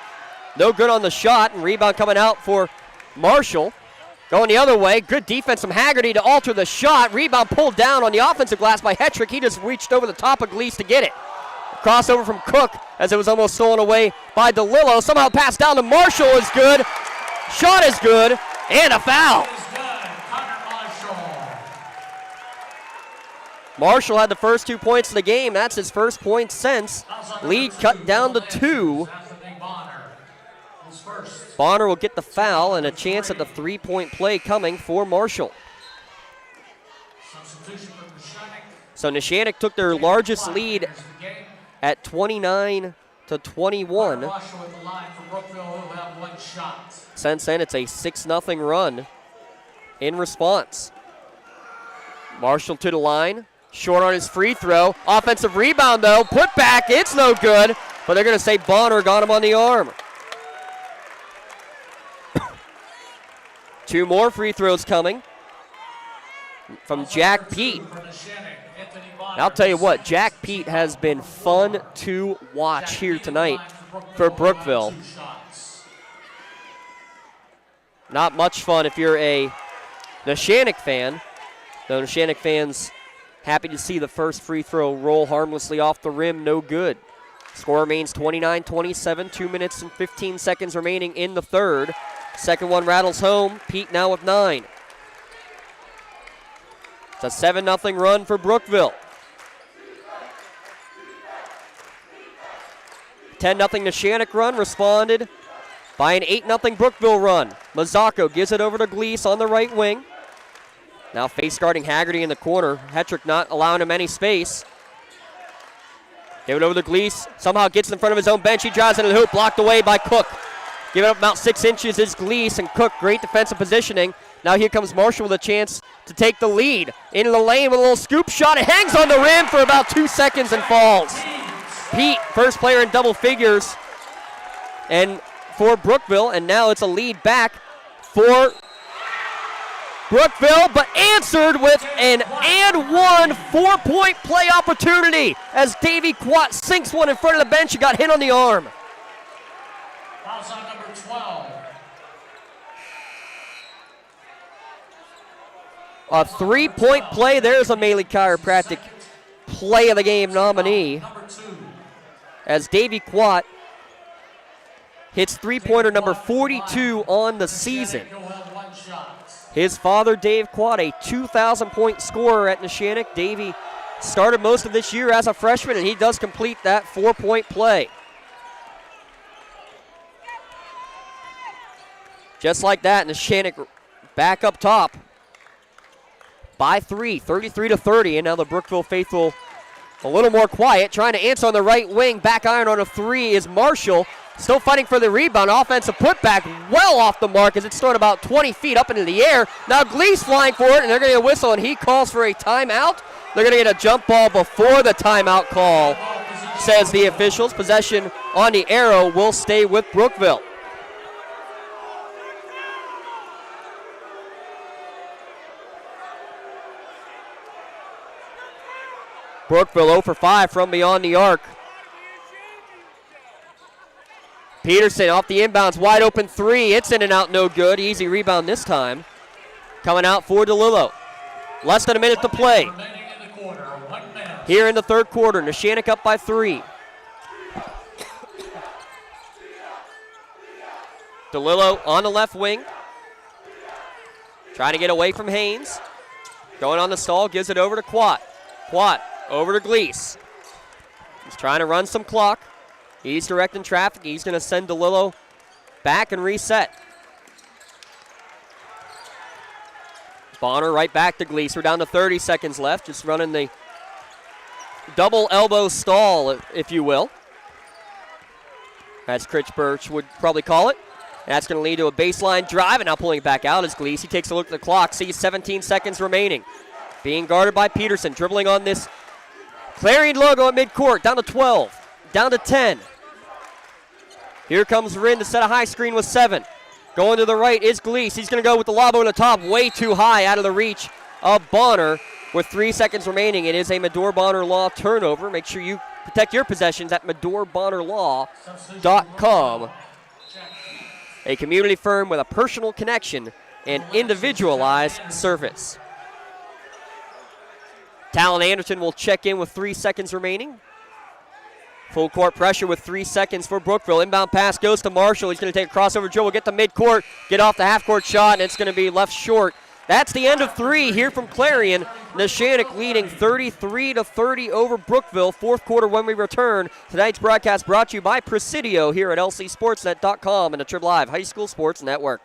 No good on the shot, and rebound coming out for Marshall. Going the other way, good defense from Haggerty to alter the shot. Rebound pulled down on the offensive glass by Hetrick. He just reached over the top of Gleese to get it. Crossover from Cook as it was almost stolen away by DeLillo. Somehow passed down to Marshall is good. Shot is good, and a foul. Marshall had the first 2 points of the game. That's his first point since. Lead cut down to 2. Bonner will get the foul and a chance at the 3-point play coming for Marshall. So Neshannock took their largest lead at 29-21. Since then, it's a 6-0 run in response. Marshall to the line, short on his free throw. Offensive rebound, though, put back, it's no good, but they're going to say Bonner got him on the arm. 2 more free throws coming from Jack Pete. I'll tell you what, Jack Pete has been fun to watch here tonight for Brookville. Not much fun if you're a Neshannock fan. Though Neshannock fans happy to see the first free throw roll harmlessly off the rim, no good. Score remains 29-27, 2 minutes and 15 seconds remaining in the third. Second one rattles home, Pete now with 9. It's a 7-0 run for Brookville. 10-0 Neshannock run responded by an 8-0 Brookville run. Mazzocco gives it over to Gleese on the right wing. Now face guarding Haggerty in the corner. Hetrick not allowing him any space. Give it over to Gleese. Somehow gets in front of his own bench. He drives into the hoop, blocked away by Cook. Giving up about 6 inches is Gleese, and Cook, great defensive positioning. Now here comes Marshall with a chance to take the lead. Into the lane with a little scoop shot. It hangs on the rim for about 2 seconds and falls. Pete, first player in double figures and for Brookville, and now it's a lead back for Brookville, but answered with an and one 4-point play opportunity as Davey Quat sinks one in front of the bench and got hit on the arm. Fouls on number 12. A 3-point play. There's a Maley Chiropractic play of the game nominee as Davey Quat hits three-pointer number 42 on the season. His father, Dave Quat, a 2,000-point scorer at Neshannock. Davey started most of this year as a freshman, and he does complete that 4-point play. Just like that, Neshannock back up top. by 3, 33-30. And now the Brookville faithful a little more quiet, trying to answer on the right wing. Back iron on a 3 is Marshall. Still fighting for the rebound. Offensive putback well off the mark as it's thrown about 20 feet up into the air. Now Gleese flying for it, and they're going to get a whistle, and he calls for a timeout. They're going to get a jump ball before the timeout call, says the officials. Possession on the arrow will stay with Brookville. Brookville 0 for 5 from beyond the arc. Peterson off the inbounds, wide open 3. It's in and out, no good. Easy rebound this time. Coming out for DeLillo. Less than a minute to play. Here in the third quarter, Neshannock up by 3. DeLillo on the left wing. Trying to get away from Haynes. Going on the stall, gives it over to Quat. Quat over to Gleese. He's trying to run some clock. He's directing traffic. He's going to send DeLillo back and reset. Bonner right back to Gleese. We're down to 30 seconds left. Just running the double elbow stall, if you will, as Critch Birch would probably call it. That's going to lead to a baseline drive, and now pulling it back out is Gleese. He takes a look at the clock, sees 17 seconds remaining. Being guarded by Peterson, dribbling on this Clarion logo at midcourt, down to 12, down to 10. Here comes Rinn to set a high screen with 7. Going to the right is Gleese. He's going to go with the lob over the top, way too high, out of the reach of Bonner. With 3 seconds remaining, it is a Medore Bonner Law turnover. Make sure you protect your possessions at MedoreBonnerLaw.com. A community firm with a personal connection and individualized service. Talon Anderson will check in with 3 seconds remaining. Full court pressure with 3 seconds for Brookville. Inbound pass goes to Marshall. He's going to take a crossover dribble, get to midcourt, get off the half-court shot, and it's going to be left short. That's the end of 3 here from Clarion. Neshannock leading 33-30 over Brookville. Fourth quarter when we return. Tonight's broadcast brought to you by Presidio here at LCSportsNet.com and the Trib Live High School Sports Network.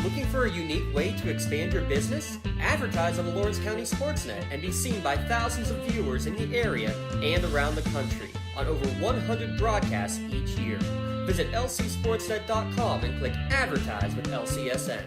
Looking for a unique way to expand your business? Advertise on the Lawrence County SportsNet and be seen by thousands of viewers in the area and around the country on over 100 broadcasts each year. Visit LCSportsNet.com and click Advertise with LCSN.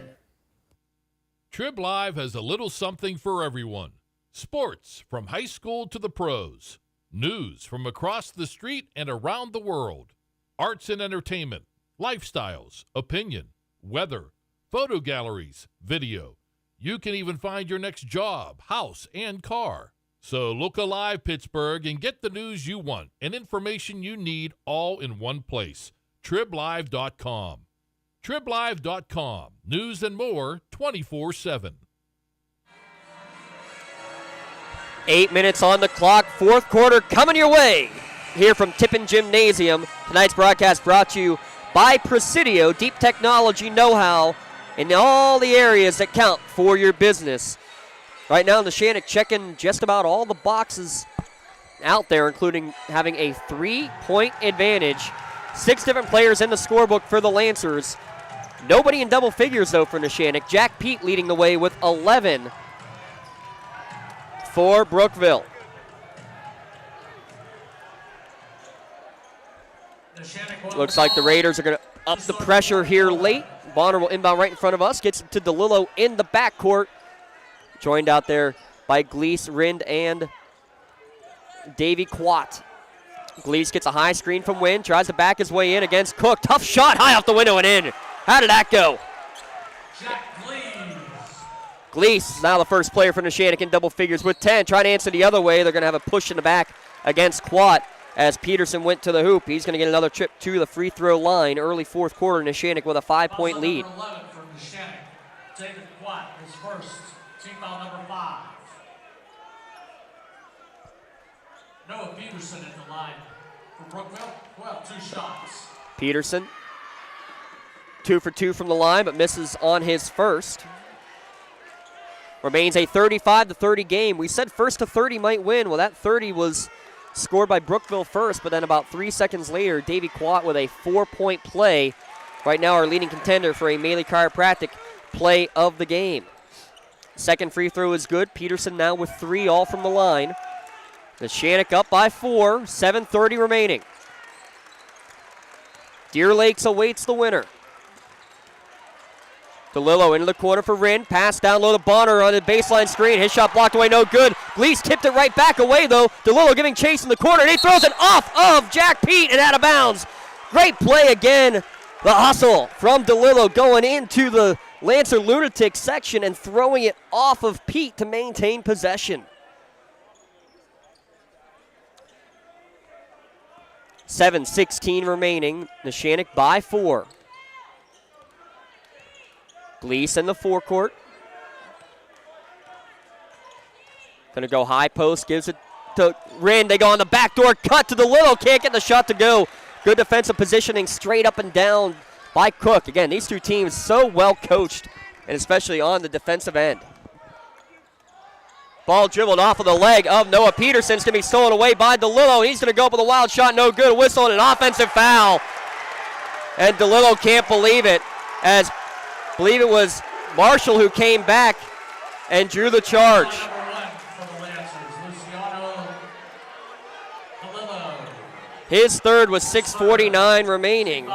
Trib Live has a little something for everyone. Sports from high school to the pros. News from across the street and around the world. Arts and entertainment. Lifestyles. Opinion. Weather. Photo galleries. Video. You can even find your next job, house, and car. So look alive, Pittsburgh, and get the news you want and information you need all in one place. TribLive.com. TribLive.com. News and more 24/7. 8 minutes on the clock. Fourth quarter coming your way here from Tippin Gymnasium. Tonight's broadcast brought to you by Presidio. Deep technology know-how in all the areas that count for your business. Right now, Neshannock checking just about all the boxes out there, including having a 3-point advantage. 6 different players in the scorebook for the Lancers. Nobody in double figures, though, for Neshannock. Jack Pete leading the way with 11 for Brookville. Looks like the Raiders are going to up the pressure here late. Bonner will inbound right in front of us. Gets to DeLillo in the backcourt. Joined out there by Gleese, Rind, and Davey Quat. Gleese gets a high screen from Wynn. Tries to back his way in against Cook. Tough shot, high off the window and in. How did that go? Gleese is now the first player for Neshannock in double figures with 10. Trying to answer the other way. They're going to have a push in the back against Quat as Peterson went to the hoop. He's going to get another trip to the free throw line. Early fourth quarter, Neshannock with a 5-point lead. Number 11 from Neshannock. David Quat, his first. Team foul number 5. Noah Peterson at the line for Brookville. Well, 2 shots. Peterson, 2 for 2 from the line, but misses on his first. Remains a 35-30 game. We said first to 30 might win. Well, that 30 was scored by Brookville first, but then about 3 seconds later, Davey Quat with a 4-point play. Right now, our leading contender for a Maley Chiropractic play of the game. Second free throw is good. Peterson now with 3, all from the line. Neshannock up by 4, 7:30 remaining. Deer Lakes awaits the winner. DeLillo into the corner for Rinn. Pass down low to Bonner on the baseline screen. His shot blocked away, no good. Gleese tipped it right back away, though. DeLillo giving chase in the corner, and he throws it off of Jack Pete and out of bounds. Great play again. The hustle from DeLillo going into the Lancer Lunatic section and throwing it off of Pete to maintain possession. 7:16 remaining. Neshannock by 4. Gleese in the forecourt. Gonna go high post, gives it to Rinn. They go on the backdoor cut to DeLillo. Can't get the shot to go. Good defensive positioning straight up and down by Cook. Again, these two teams so well coached, and especially on the defensive end. Ball dribbled off of the leg of Noah Peterson. It's going to be stolen away by DeLillo. He's going to go up with a wild shot, no good. Whistle and an offensive foul. And DeLillo can't believe it, as I believe it was Marshall who came back and drew the charge. His third was 6:49 remaining.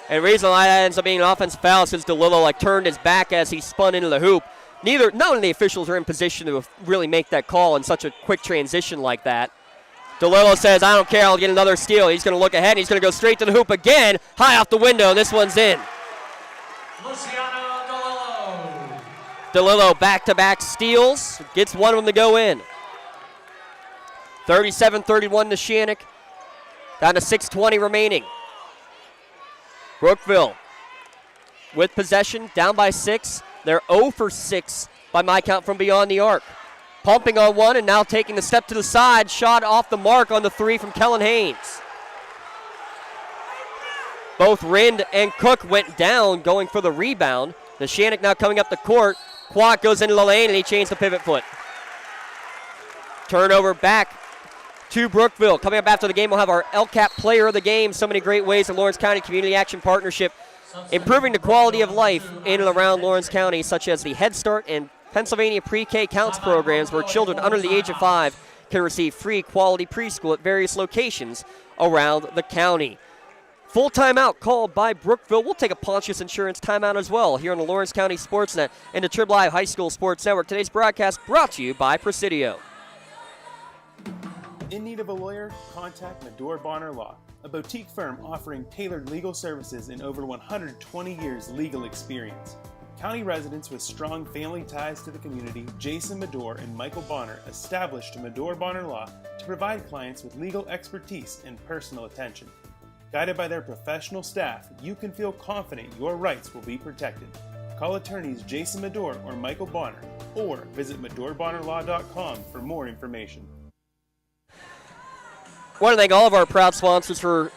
And the reason why that ends up being an offensive foul is because DeLillo turned his back as he spun into the hoop. None of the officials are in position to really make that call in such a quick transition like that. DeLillo says, I don't care, I'll get another steal. He's going to look ahead, and he's going to go straight to the hoop again, high off the window, and this one's in. DeLillo back-to-back steals, gets one of them to go in. 37-31 Neshannock, down to 6:20 remaining. Brookville with possession, down by 6. They're 0 for 6 by my count from beyond the arc. Pumping on one and now taking the step to the side. Shot off the mark on the 3 from Kellen Haynes. Both Rinn and Cook went down going for the rebound. Neshannock now coming up the court. Kwok goes into the lane and he changed the pivot foot. Turnover back to Brookville. Coming up after the game, we'll have our LCAP Player of the Game. So many great ways the Lawrence County Community Action Partnership improving the quality of life in and around Lawrence County, such as the Head Start and Pennsylvania Pre-K Counts programs, where children under the age of 5 can receive free quality preschool at various locations around the county. Full timeout called by Brookville. We'll take a Pontius Insurance timeout as well here on the Lawrence County SportsNet and the Trib Live High School Sports Network. Today's broadcast brought to you by Presidio. In need of a lawyer? Contact Medore Bonner Law, a boutique firm offering tailored legal services in over 120 years legal experience. County residents with strong family ties to the community, Jason Medore and Michael Bonner, established Medore Bonner Law to provide clients with legal expertise and personal attention. Guided by their professional staff, you can feel confident your rights will be protected. Call attorneys Jason Medore or Michael Bonner, or visit MedoreBonnerLaw.com for more information. I want to thank all of our proud sponsors for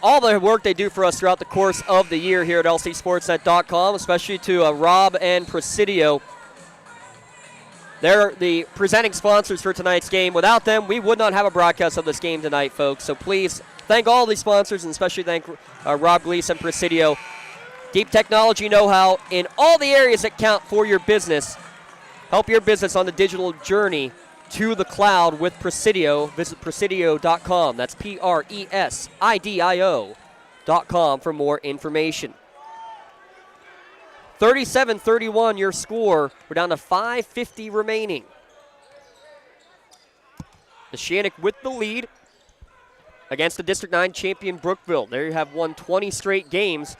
all the work they do for us throughout the course of the year here at LCSportsNet.com, especially to Rob and Presidio. They're the presenting sponsors for tonight's game. Without them, we would not have a broadcast of this game tonight, folks. So please thank all these sponsors, and especially thank Rob Gleese and Presidio. Deep technology know-how in all the areas that count for your business. Help your business on the digital journey to the cloud with Presidio. Visit Presidio.com. That's Presidio.com for more information. 37-31 your score. We're down to 5:50 remaining. Neshannock with the lead against the District 9 champion Brookville. There you have won 20 straight games.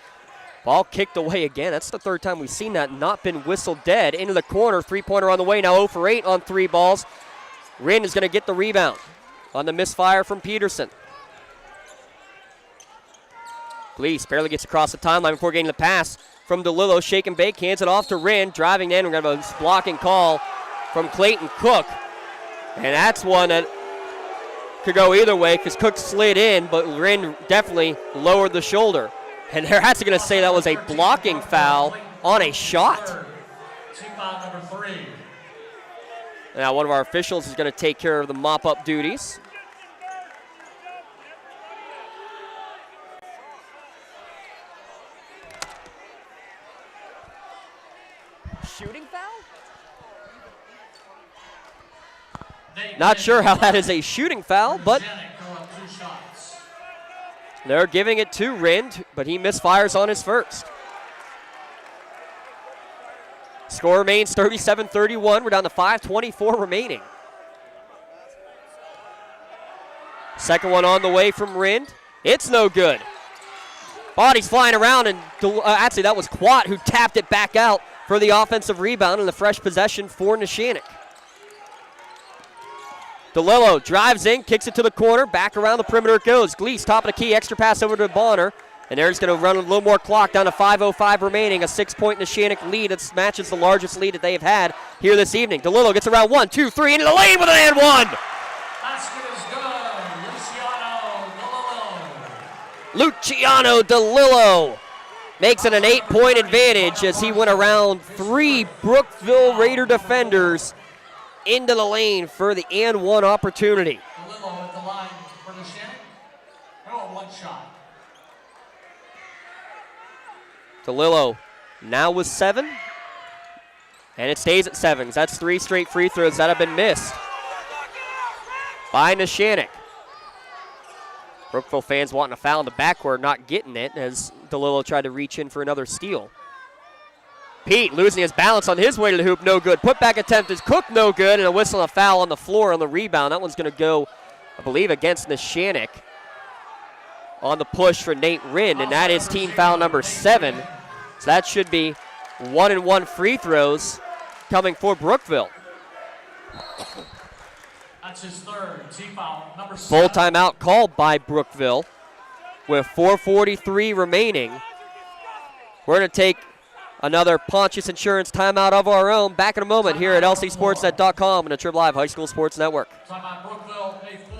Ball kicked away again. That's the third time we've seen that not been whistled dead. Into the corner. Three-pointer on the way. Now 0 for 8 on 3 balls. Rinn is going to get the rebound on the misfire from Peterson. Gleese barely gets across the timeline before getting the pass from DeLillo. Shake and bake, hands it off to Rinn. Driving in, we're going to have a blocking call from Clayton Cook. And that's one that could go either way because Cook slid in, but Rinn definitely lowered the shoulder. And they're actually going to say that was a blocking foul on a shot. Team foul number 3. Now one of our officials is going to take care of the mop-up duties. Shooting foul? Not sure how that is a shooting foul, but they're giving it to Rind, but he misfires on his first. Score remains 37-31. We're down to 5:24 remaining. Second one on the way from Rind. It's no good. Bodies flying around, and actually that was Quat who tapped it back out for the offensive rebound and the fresh possession for Neshannock. DeLillo drives in, kicks it to the corner, back around the perimeter it goes. Gleese, top of the key, extra pass over to Bonner. And they're just going to run a little more clock, down to 5:05 remaining. A 6-point Neshannock lead. It matches the largest lead that they have had here this evening. DeLillo gets around 1, 2, 3, into the lane with an and one. Basket is good. Luciano DeLillo makes it an 8-point advantage as he went around 3 Brookville Raider defenders into the lane for the and one opportunity. DeLillo at the line for Neshannock. Oh, one shot. DeLillo now with 7, and it stays at 7. That's 3 straight free throws that have been missed by Neshannock. Brookville fans wanting a foul in the backcourt, not getting it as DeLillo tried to reach in for another steal. Pete losing his balance on his way to the hoop, no good. Putback attempt is Cook, no good, and a whistle and a foul on the floor on the rebound. That one's going to go, I believe, against Neshannock on the push for Nate Rind, and that is team foul number 7. So that should be 1-and-1 free throws coming for Brookville. That's his third team foul, number 7. Full timeout called by Brookville with 4:43 remaining. We're going to take another Pontius Insurance timeout of our own. Back in a moment here at lcsportsnet.com and the Trib Live High School Sports Network.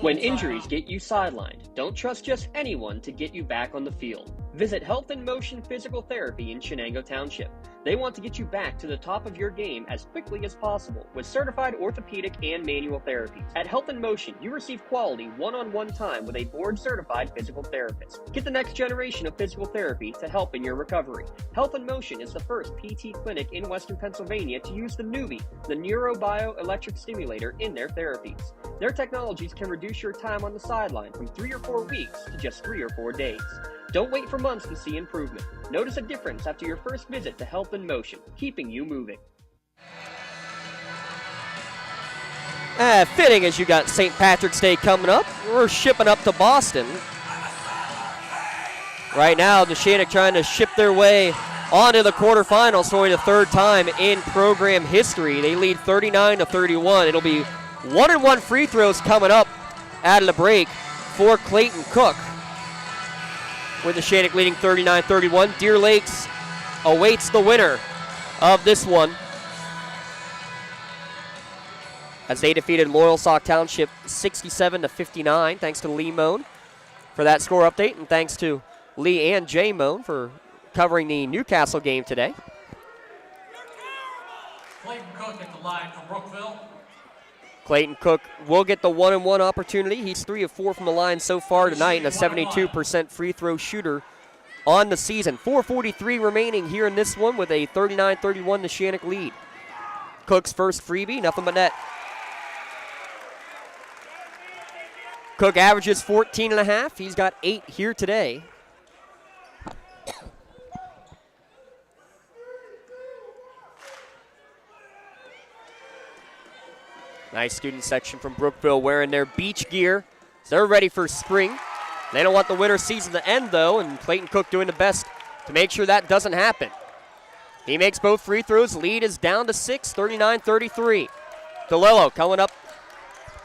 When injuries get you sidelined, don't trust just anyone to get you back on the field. Visit Health in Motion Physical Therapy in Shenango Township. They want to get you back to the top of your game as quickly as possible with certified orthopedic and manual therapies. At Health in Motion, you receive quality one-on-one time with a board-certified physical therapist. Get the next generation of physical therapy to help in your recovery. Health in Motion is the first PT clinic in Western Pennsylvania to use the Nuvie, the neurobioelectric stimulator, in their therapies. Their technologies can reduce your time on the sideline from 3 or 4 weeks to just 3 or 4 days. Don't wait for months to see improvement. Notice a difference after your first visit to Health in Motion, keeping you moving. Fitting as you got St. Patrick's Day coming up. We're shipping up to Boston. Right now, Neshannock trying to ship their way onto the quarterfinals for the 3rd time in program history. They lead 39-31. It'll be 1-and-1 free throws coming up out of the break for Clayton Cook, with Neshannock leading 39-31. Deer Lakes awaits the winner of this one as they defeated Loyalsock Township 67-59. Thanks to Lee Moan for that score update, and thanks to Lee and Jay Moan for covering the Newcastle game today. Clayton Cook at the line for Brookville. Clayton Cook will get the 1-and-1 opportunity. He's 3 of 4 from the line so far tonight and a 72% free throw shooter on the season. 4:43 remaining here in this one with a 39-31 Neshannock lead. Cook's first freebie, nothing but net. Cook averages 14.5. He's got 8 here today. Nice student section from Brookville wearing their beach gear. So they're ready for spring. They don't want the winter season to end, though, and Clayton Cook doing the best to make sure that doesn't happen. He makes both free throws. Lead is down to 6, 39-33. DeLillo coming up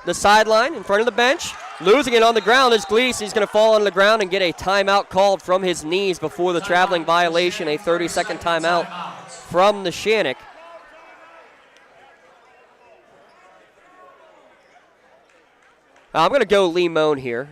the sideline in front of the bench. Losing it on the ground is Gleese. He's going to fall on the ground and get a timeout called from his knees before the traveling violation, a 30-second timeout from Neshannock. I'm going to go Lee Moan here.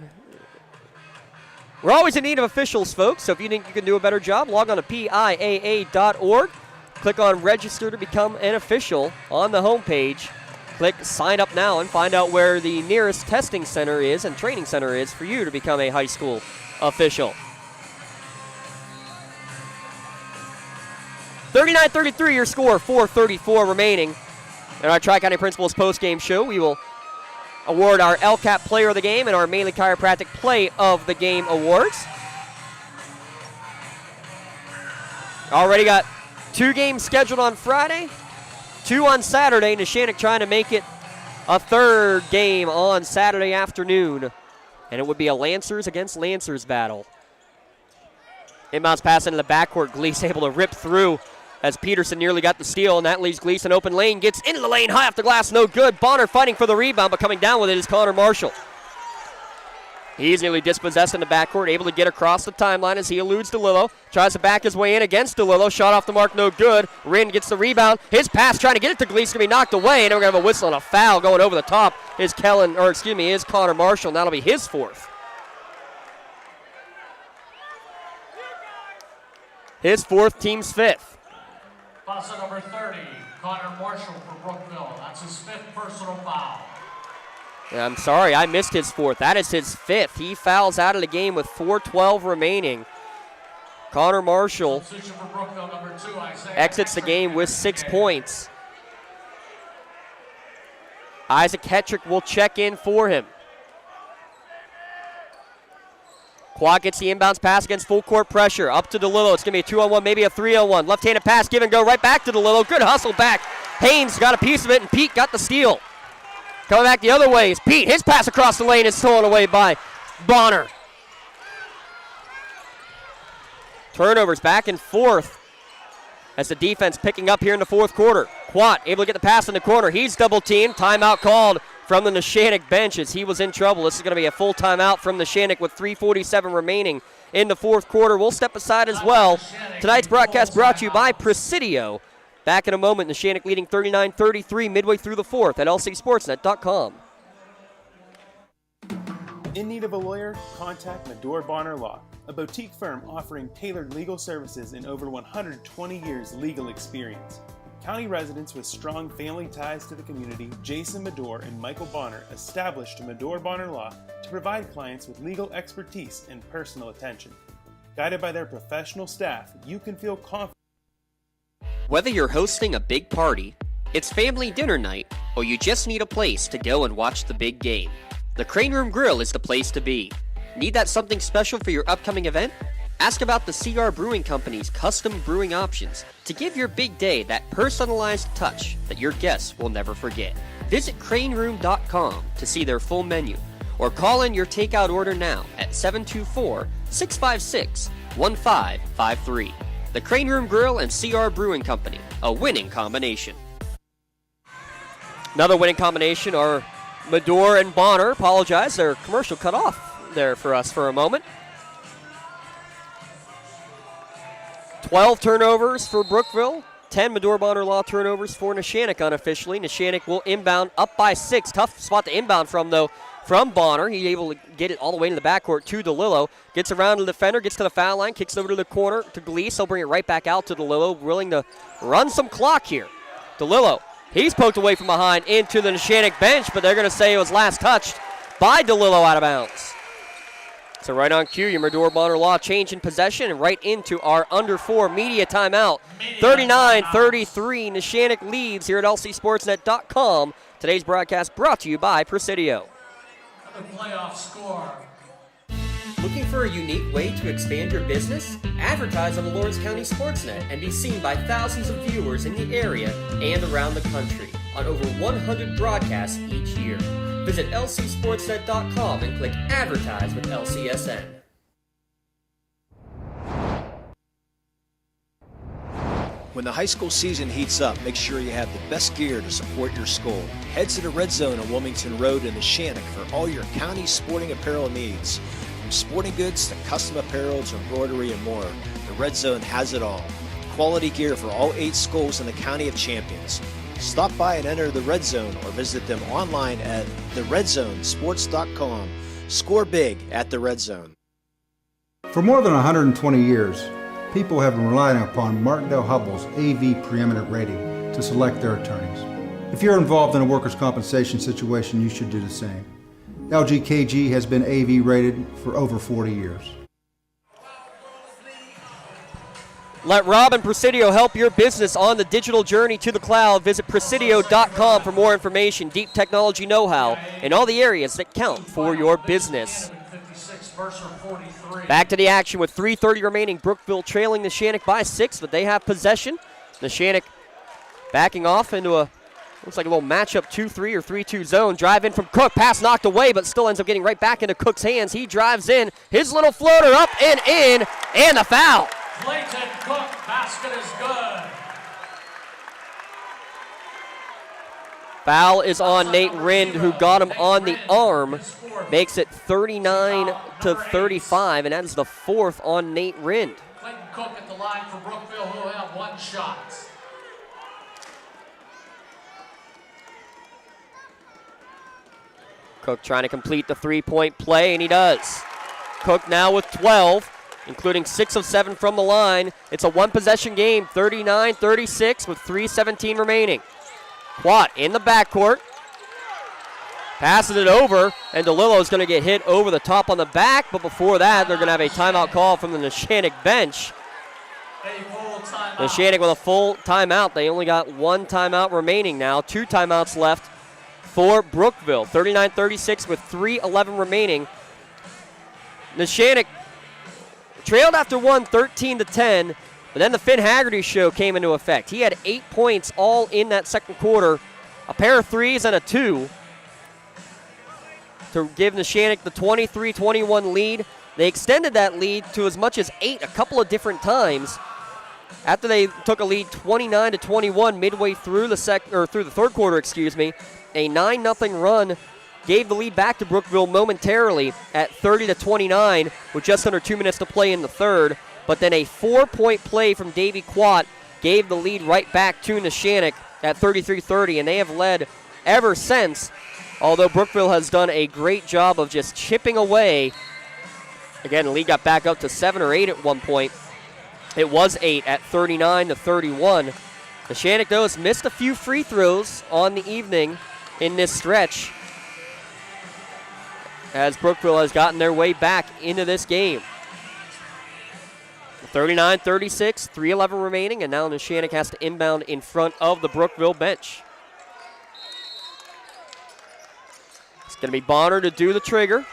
We're always in need of officials, folks, so if you think you can do a better job, log on to PIAA.org. Click on Register to become an official on the homepage. Click Sign Up Now and find out where the nearest testing center is and training center is for you to become a high school official. 39-33 your score, 4:34 remaining. In our Tri-County Principals post-game show, we will award our LCAP Player of the Game and our Mainly Chiropractic Play of the Game awards. Already got 2 games scheduled on Friday, 2 on Saturday. Neshannock trying to make it a 3rd game on Saturday afternoon. And it would be a Lancers against Lancers battle. Inbounds pass into the backcourt. Gleason able to rip through as Peterson nearly got the steal, and that leaves Gleason open lane. Gets into the lane, high off the glass, no good. Bonner fighting for the rebound, but coming down with it is Connor Marshall. He's nearly dispossessed in the backcourt, able to get across the timeline as he eludes DeLillo. Tries to back his way in against DeLillo. Shot off the mark, no good. Rinn gets the rebound. His pass trying to get it to Gleason, going to be knocked away, and we're going to have a whistle and a foul going over the top. Is Connor Marshall, and that'll be his 4th. His 4th, team's 5th. Foul number 30, Connor Marshall for Brookville. That's his 5th personal foul. Yeah, I'm sorry, I missed his 4th. That is his 5th. He fouls out of the game with 4:12 remaining. Connor Marshall For Brookville, number 2, exits the game with 6 points. Isaac Hetrick will check in for him. Quad gets the inbounds pass against full court pressure. Up to DeLillo. It's going to be a 2-on-1, maybe a 3-on-1. Left-handed pass, give and go right back to DeLillo. Good hustle back. Haynes got a piece of it, and Pete got the steal. Coming back the other way is Pete. His pass across the lane is stolen away by Bonner. Turnovers back and forth as the defense picking up here in the 4th quarter. Quat able to get the pass in the corner. He's double teamed. Timeout called from the Neshannock bench as he was in trouble. This is going to be a full timeout from Neshannock with 3:47 remaining in the 4th quarter. We'll step aside as well. Tonight's broadcast brought to you by Presidio. Back in a moment, Neshannock leading 39-33 midway through the 4th at lcsportsnet.com. In need of a lawyer? Contact Medore Bonner Law, a boutique firm offering tailored legal services and over 120 years legal experience. County residents with strong family ties to the community, Jason Medore and Michael Bonner, established Medore Bonner Law to provide clients with legal expertise and personal attention. Guided by their professional staff, you can feel confident. Whether you're hosting a big party, it's family dinner night, or you just need a place to go and watch the big game, the Crane Room Grill is the place to be. Need that something special for your upcoming event? Ask about the CR Brewing Company's custom brewing options to give your big day that personalized touch that your guests will never forget. Visit craneroom.com to see their full menu, or call in your takeout order now at 724-656-1553. The Crane Room Grill and CR Brewing Company, a winning combination. Another winning combination are Medore and Bonner. Apologize, their commercial cut off there for us for a moment. 12 turnovers for Brookville, 10 Medore Bonner Law turnovers for Neshannock unofficially. Neshannock will inbound up by 6. Tough spot to inbound from, though, from Bonner. He's able to get it all the way to the backcourt to DeLillo. Gets around the defender, gets to the foul line, kicks over to the corner to Gleese. He'll bring it right back out to DeLillo, willing to run some clock here. DeLillo, he's poked away from behind into the Neshannock bench, but they're going to say it was last touched by DeLillo out of bounds. So right on cue, your Medore Bonner Law change in possession and right into our under 4 media timeout. 39-33, Neshannock leads here at lcsportsnet.com. Today's broadcast brought to you by Presidio. Another playoff score. Looking for a unique way to expand your business? Advertise on the Lawrence County SportsNet and be seen by thousands of viewers in the area and around the country on over 100 broadcasts each year. Visit lcsportsnet.com and click Advertise with LCSN. When the high school season heats up, make sure you have the best gear to support your school. Head to the Red Zone on Wilmington Road in Neshannock for all your county sporting apparel needs. From sporting goods to custom apparel to embroidery and more, the Red Zone has it all. Quality gear for all 8 schools in the County of Champions. Stop by and enter the Red Zone or visit them online at theredzonesports.com. Score big at the Red Zone. For more than 120 years, people have been relying upon Martindale-Hubbell's AV preeminent rating to select their attorneys. If you're involved in a workers' compensation situation, you should do the same. LGKG has been AV rated for over 40 years. Let Rob and Presidio help your business on the digital journey to the cloud. Visit Presidio.com for more information, deep technology know-how, and all the areas that count for your business. Back to the action with 3:30 remaining. Brookville trailing Neshannock by 6, but they have possession. Neshannock backing off into a, looks like a little matchup 2-3 or 3-2 zone. Drive in from Cook, pass knocked away, but still ends up getting right back into Cook's hands. He drives in, his little floater up and in, and a foul. Clayton Cook, basket is good. Foul is on Nate Rind, who got him on the arm. Makes it 39-35, and that is the 4th on Nate Rind. Clayton Cook at the line for Brookville, who will have 1 shot. Cook trying to complete the 3-point play, and he does. Cook now with 12, including 6 of 7 from the line. It's a one-possession game, 39-36 with 3:17 remaining. Quat in the backcourt. Passes it over, and DeLillo is going to get hit over the top on the back, but before that, they're going to have a timeout call from the Neshannock bench. Neshannock with a full timeout. They only got 1 timeout remaining now. 2 timeouts left for Brookville. 39-36 with 3:11 remaining. Neshannock trailed after 1, 13-10, but then the Finn Haggerty show came into effect. He had 8 points all in that second quarter, a pair of threes and a 2 to give Neshannock the 23-21 lead. They extended that lead to as much as 8 a couple of different times. After they took a lead 29-21 midway through the third quarter, a 9-0 run gave the lead back to Brookville momentarily at 30-29 with just under 2 minutes to play in the third. But then a 4-point play from Davey Quat gave the lead right back to Neshannock at 33-30, and they have led ever since, although Brookville has done a great job of just chipping away. Again, the lead got back up to 7 or 8 at one point. It was 8 at 39-31. Neshannock, though, has missed a few free throws on the evening in this stretch, as Brookville has gotten their way back into this game. 39-36, 3:11 remaining, and now Neshannock has to inbound in front of the Brookville bench. It's going to be Bonner to do the trigger.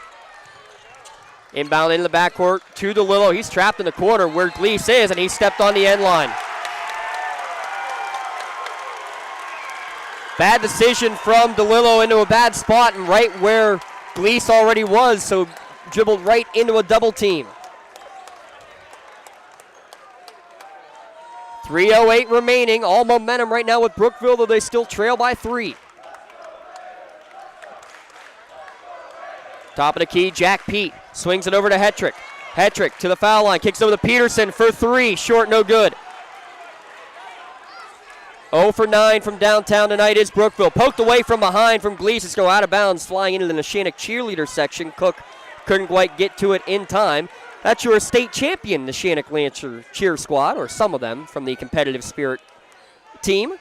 Inbound into the backcourt to DeLillo. He's trapped in the corner where Gleese is, and he stepped on the end line. Bad decision from DeLillo into a bad spot and right where Gleese already was, so dribbled right into a double team. 3:08 remaining, all momentum right now with Brookville, though they still trail by 3. Top of the key, Jack Pete swings it over to Hetrick. Hetrick to the foul line, kicks over to Peterson for 3, short, no good. 0 for 9 from downtown tonight is Brookville. Poked away from behind from Gleese. It's go out of bounds, flying into the Neshannock cheerleader section. Cook couldn't quite get to it in time. That's your state champion Neshannock Lancer cheer squad, or some of them from the competitive spirit team.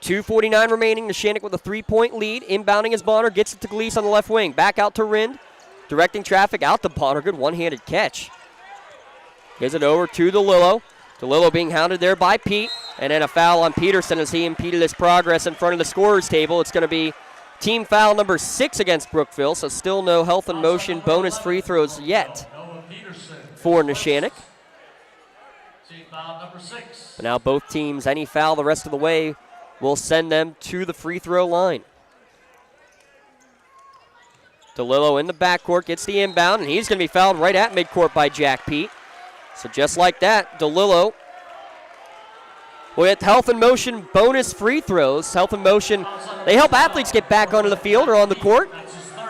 2:49 remaining. Neshannock with a 3-point lead. Inbounding as Bonner gets it to Gleese on the left wing. Back out to Rind. Directing traffic out to Bonner. Good one-handed catch. Gives it over to DeLillo. DeLillo being hounded there by Pete. And then a foul on Peterson as he impeded his progress in front of the scorer's table. It's going to be team foul number 6 against Brookville, so still no health and motion bonus free throws yet for Neshannock. Team foul number 6. But now both teams, any foul the rest of the way, will send them to the free throw line. DeLillo in the backcourt gets the inbound, and he's going to be fouled right at midcourt by Jack Pete. So just like that, DeLillo with health and motion bonus free throws. Health and motion, they help athletes get back onto the field or on the court.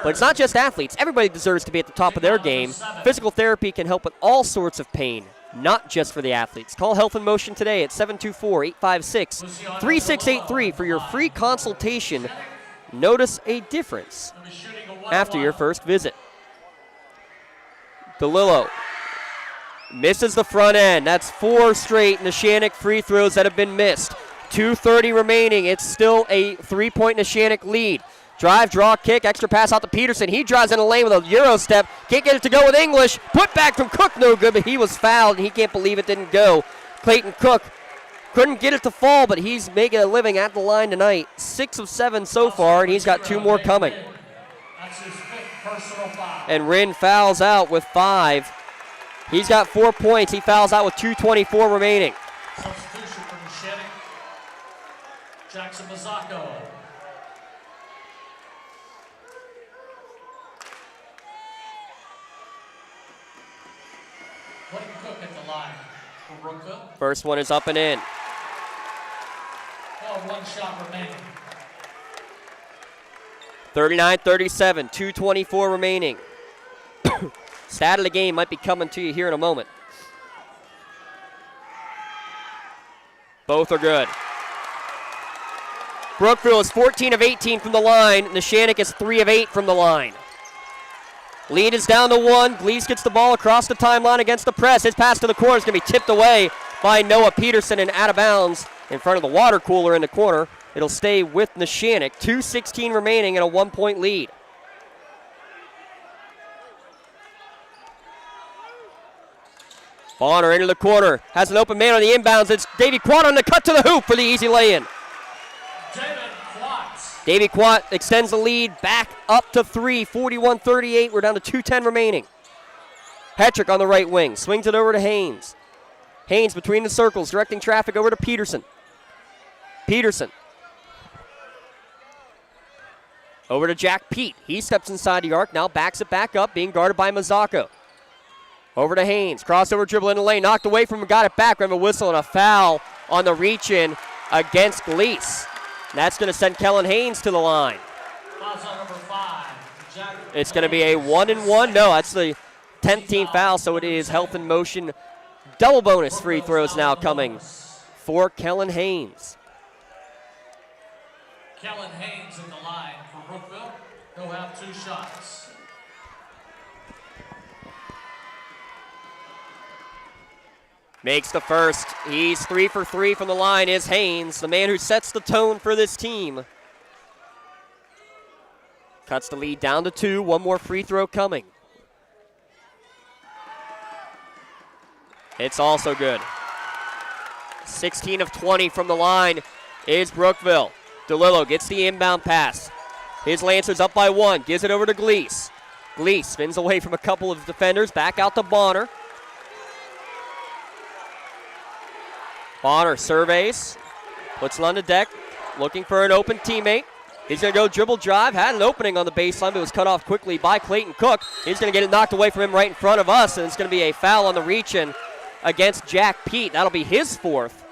But it's not just athletes. Everybody deserves to be at the top of their game. Physical therapy can help with all sorts of pain, not just for the athletes. Call Health and Motion today at 724-856-3683 for your free consultation. Notice a difference after your first visit. DeLillo misses the front end. That's 4 straight Neshannock free throws that have been missed. 2:30 remaining. It's still a 3-point Neshannock lead. Drive, draw, kick, extra pass out to Peterson. He drives in the lane with a Euro step. Can't get it to go with English. Put back from Cook, no good, but he was fouled, and he can't believe it didn't go. Clayton Cook couldn't get it to fall, but he's making a living at the line tonight. 6 of 7 so far, and he's got 2 more coming. That's his 5th personal foul. And Wren fouls out with 5. He's got 4 points. He fouls out with 2:24 remaining. Substitution from Neshannock. Jackson Mazzocco. Clayton Cook at the line for Brookville. First one is up and in. Oh, 1 shot remaining. 39-37, 2:24 remaining. Stat of the game might be coming to you here in a moment. Both are good. Brookville is 14 of 18 from the line. Neshannock is 3 of 8 from the line. Lead is down to 1. Glees gets the ball across the timeline against the press. His pass to the corner is going to be tipped away by Noah Peterson and out of bounds in front of the water cooler in the corner. It'll stay with Neshannock. 2:16 remaining and a 1-point lead. Bonner into the corner. Has an open man on the inbounds. It's Davey Quat on the cut to the hoop for the easy lay-in. Davey Quat extends the lead back up to 3. 41-38. We're down to 2:10 remaining. Hetrick on the right wing. Swings it over to Haynes. Haynes between the circles, directing traffic over to Peterson. Peterson. Over to Jack Pete. He steps inside the arc, now backs it back up, being guarded by Mazzocco. Over to Haynes. Crossover dribble in the lane. Knocked away from him, got it back. We have a whistle and a foul on the reach-in against Glees. And that's going to send Kellen Haynes to the line. It's going to be a 1-and-1. No, that's the 10th team foul, so it is health and motion. Double bonus free throws now coming for Kellen Haynes. Kellen Haynes in the line for Brookville. He'll have 2 shots. Makes the first. He's 3 for 3 from the line is Haynes, the man who sets the tone for this team. Cuts the lead down to 2. 1 more free throw coming. It's also good. 16 of 20 from the line is Brookville. DeLillo gets the inbound pass. His Lancers up by 1. Gives it over to Glees. Glees spins away from a couple of defenders. Back out to Bonner. Bonner surveys. Puts it on the deck. Looking for an open teammate. He's going to go dribble drive. Had an opening on the baseline, but was cut off quickly by Clayton Cook. He's going to get it knocked away from him right in front of us, and it's going to be a foul on the reach-in against Jack Pete. That'll be his 4th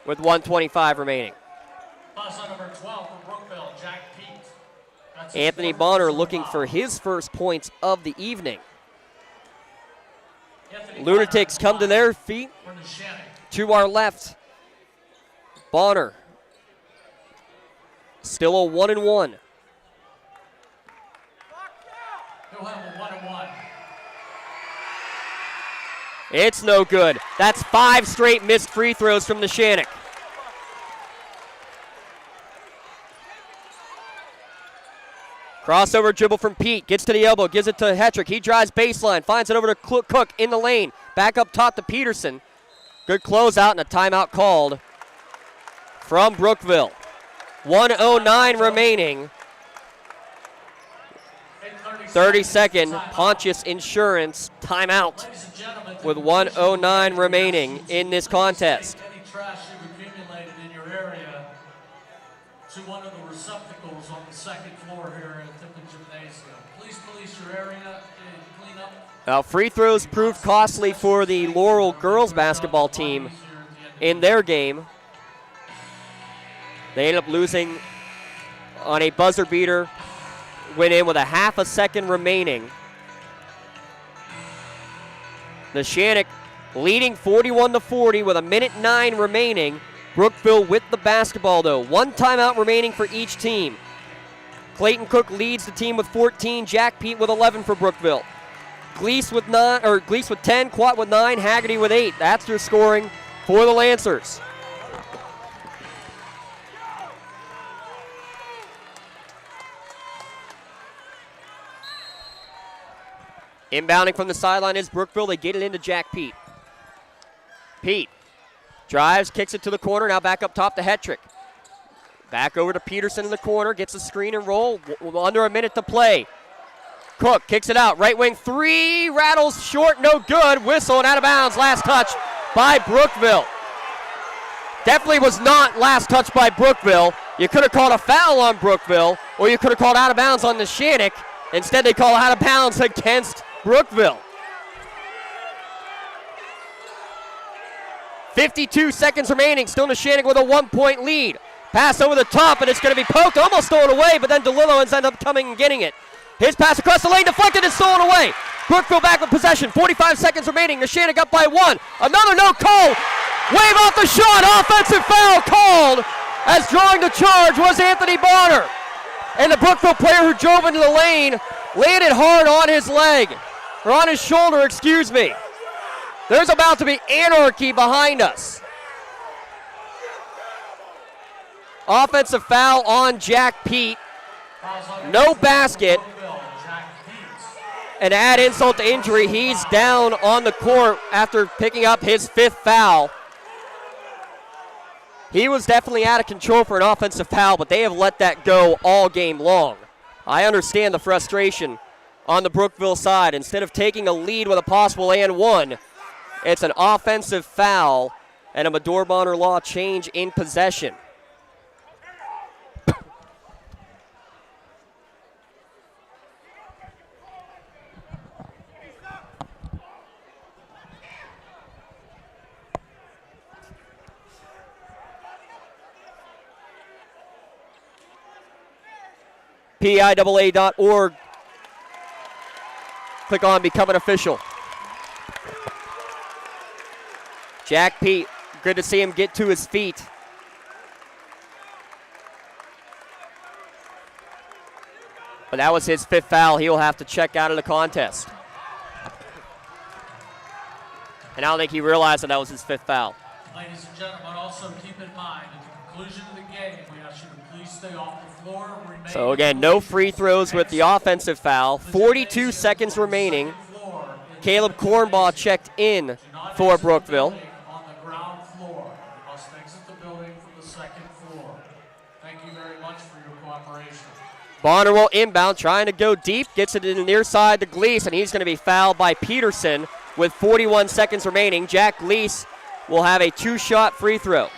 with 1:25 remaining. Number 12 for Brookville, Jack Pete. That's Anthony Bonner looking for his first points of the evening. Lunatics come to their feet. To our left, Bonner. Still a 1-and-1. He'll have a 1-and-1. It's no good. That's 5 straight missed free throws from Neshannock. Crossover dribble from Pete. Gets to the elbow. Gives it to Hetrick. He drives baseline. Finds it over to Cook in the lane. Back up top to Peterson. Good closeout and a timeout called from Brookville. 1:09 remaining. 30-second Pontius Insurance timeout with 1:09 remaining in this contest. Any trash you've accumulated in your area to one of the receptacles on the 2nd floor here at Tippin Gymnasium. Please police your area and clean up. Now, free throws proved costly for the Laurel girls basketball team in their game. They ended up losing on a buzzer beater. Went in with a half a second remaining. Neshannock leading 41-40 with 1:09 remaining. Brookville with the basketball though. 1 timeout remaining for each team. Clayton Cook leads the team with 14. Jack Pete with 11 for Brookville. Glees with 10. Quat with 9. Haggerty with 8. That's their scoring for the Lancers. Inbounding from the sideline is Brookville. They get it into Jack Pete. Pete drives, kicks it to the corner. Now back up top to Hetrick. Back over to Peterson in the corner. Gets a screen and roll. Under a minute to play. Cook kicks it out. Right wing three. Rattles short. No good. Whistle and out of bounds. Last touch by Brookville. Definitely was not last touch by Brookville. You could have called a foul on Brookville, or you could have called out of bounds on Neshannock. Instead, they call out of bounds against Brookville. 52 seconds remaining. Still Neshannock with a 1-point lead. Pass over the top, and it's going to be poked. Almost stolen away, but then DeLillo ends up coming and getting it. His pass across the lane, deflected and stolen away. Brookville back with possession. 45 seconds remaining. Neshannock up by 1. Another no call. Wave off the shot. Offensive foul called, as drawing the charge was Anthony Bonner. And the Brookville player who drove into the lane landed hard on his leg, or on his shoulder, excuse me. There's about to be anarchy behind us. Offensive foul on Jack Pete. No basket. And add insult to injury, he's down on the court after picking up his 5th foul. He was definitely out of control for an offensive foul, but they have let that go all game long. I understand the frustration on the Brookville side. Instead of taking a lead with a possible and 1, it's an offensive foul and a Medore Bonner Law change in possession. PIAA.org. Click on Become an Official. Jack Pete, good to see him get to his feet. But that was his 5th foul. He'll have to check out of the contest. And I don't think he realized that was his 5th foul. Ladies and gentlemen, also keep in mind at the conclusion of the game, we ask you to please stay off the floor. So again, no free throws with the offensive foul. 42 seconds remaining. Caleb Cornbaugh checked in for Brookville. On the ground floor. You must exit the building from the 2nd floor. Thank you very much for your cooperation. Bonner will inbound, trying to go deep. Gets it in the near side to Gleese, and he's going to be fouled by Peterson with 41 seconds remaining. Jack Gleese will have a 2-shot free throw.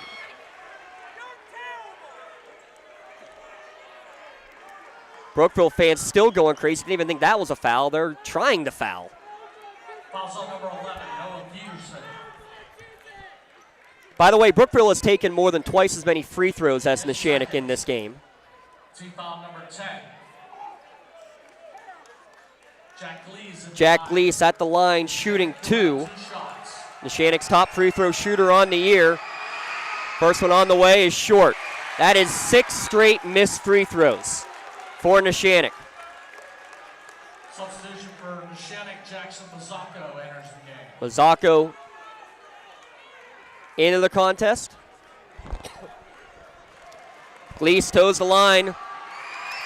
Brookville fans still going crazy. Didn't even think that was a foul. They're trying to foul. Fouls on number 11, Noah Peterson. By the way, Brookville has taken more than twice as many free throws as Neshannock in this game. Team foul number 10. Jack Gleese at the line shooting 2. Neshannock's top free throw shooter on the year. First one on the way is short. That is 6 straight missed free throws for Neshannock. Substitution for Neshannock, Jackson Bazzacco enters the game. Bazzacco into the contest. Gleese toes the line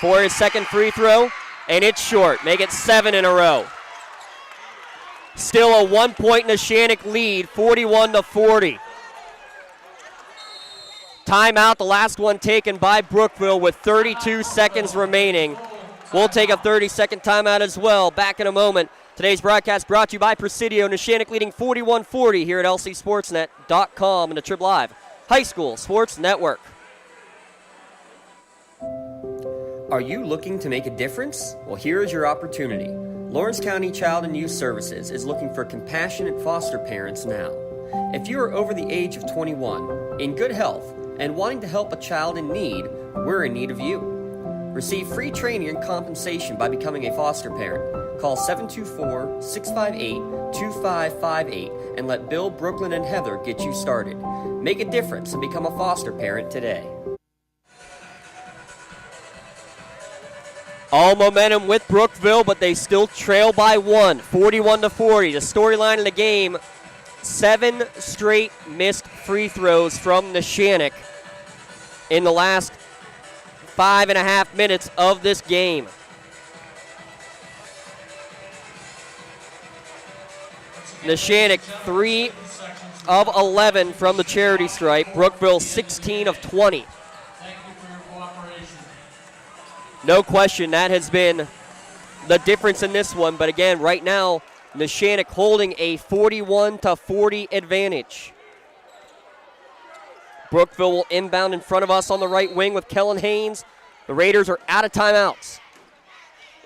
for his 2nd free throw, and it's short. Make it 7 in a row. Still a 1-point Neshannock lead, 41-40. Timeout, the last one taken by Brookville with 32 seconds remaining. We'll take a 30-second timeout as well. Back in a moment. Today's broadcast brought to you by Presidio. Neshannock leading 41-40 here at lcsportsnet.com and the Trib Live High School Sports Network. Are you looking to make a difference? Well, here is your opportunity. Lawrence County Child and Youth Services is looking for compassionate foster parents now. If you are over the age of 21, in good health, and wanting to help a child in need, we're in need of you. Receive free training and compensation by becoming a foster parent. Call 724-658-2558 and let Bill, Brooklyn, and Heather get you started. Make a difference and become a foster parent today. All momentum with Brookville, but they still trail by 1, 41-40. The storyline of the game, 7 straight missed free throws from Neshannock in the last 5.5 minutes of this game. Neshannock 3 of 11 from the charity stripe. Brookville 16 of 20. No question, that has been the difference in this one. But again, right now, Neshannock holding a 41-40 advantage. Brookville will inbound in front of us on the right wing with Kellen Haynes. The Raiders are out of timeouts.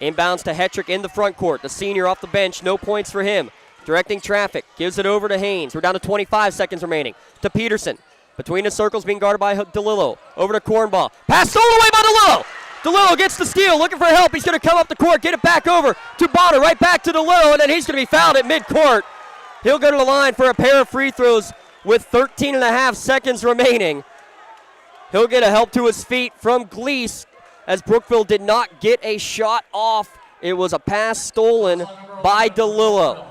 Inbounds to Hetrick in the front court. The senior off the bench, no points for him. Directing traffic, gives it over to Haynes. We're down to 25 seconds remaining. To Peterson. Between the circles, being guarded by DeLillo. Over to Cornball. Pass stolen away by DeLillo. DeLillo gets the steal, looking for help. He's going to come up the court, get it back over to Bonner, right back to DeLillo, and then he's going to be fouled at midcourt. He'll go to the line for a pair of free throws with 13 and a half seconds remaining. He'll get a help to his feet from Gleese as Brookville did not get a shot off. It was a pass stolen by DeLillo.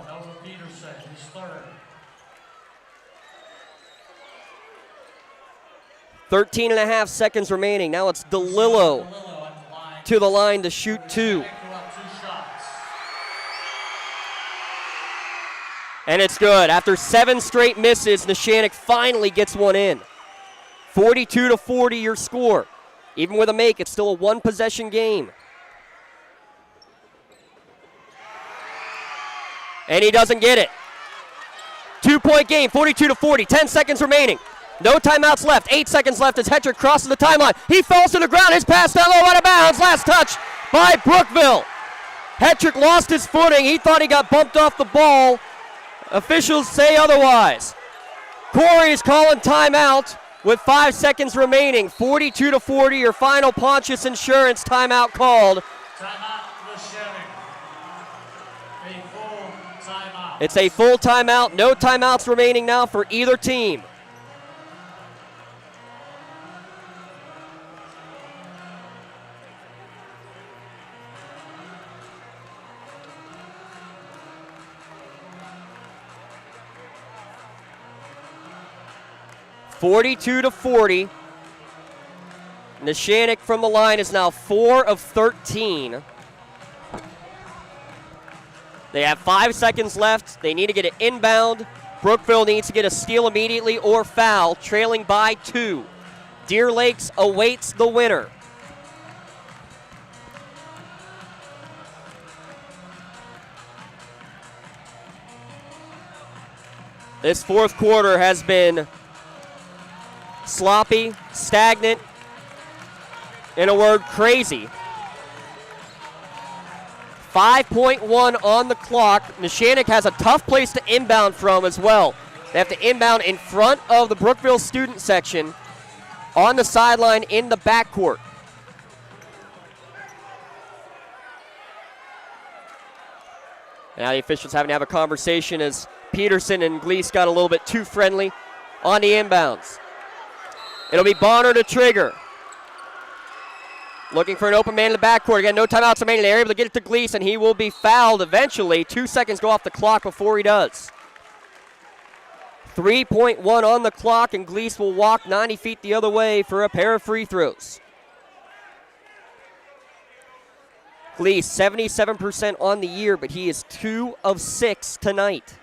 13 and a half seconds remaining. Now it's DeLillo to the line to shoot 2. And it's good. After 7 straight misses, Neshannock finally gets one in. 42-40 your score. Even with a make, it's still a one-possession game. And he doesn't get it. 2-point game, 42-40, 10 seconds remaining. No timeouts left, 8 seconds left as Hetrick crosses the timeline. He falls to the ground, his pass down low, out of bounds. Last touch by Brookville. Hetrick lost his footing. He thought he got bumped off the ball. Officials say otherwise. Corey is calling timeout with 5 seconds remaining. 42-40, your final Pontius Insurance timeout called. It's a full timeout. No timeouts remaining now for either team. (42-40). Neshannock from the line is now 4 of 13. They have 5 seconds left. They need to get it inbound. Brookville needs to get a steal immediately or foul, trailing by 2. Deer Lakes awaits the winner. This fourth quarter has been sloppy, stagnant, in a word, crazy. 5.1 on the clock. Neshannock has a tough place to inbound from as well. They have to inbound in front of the Brookville student section on the sideline in the backcourt. Now the officials having to have a conversation as Peterson and Gleese got a little bit too friendly on the inbounds. It'll be Bonner to trigger. Looking for an open man in the backcourt. Again, no timeouts remaining. They're able to get it to Gleese, and he will be fouled eventually. 2 seconds go off the clock before he does. 3.1 on the clock, and Gleese will walk 90 feet the other way for a pair of free throws. Gleese, 77% on the year, but he is 2 of 6 tonight.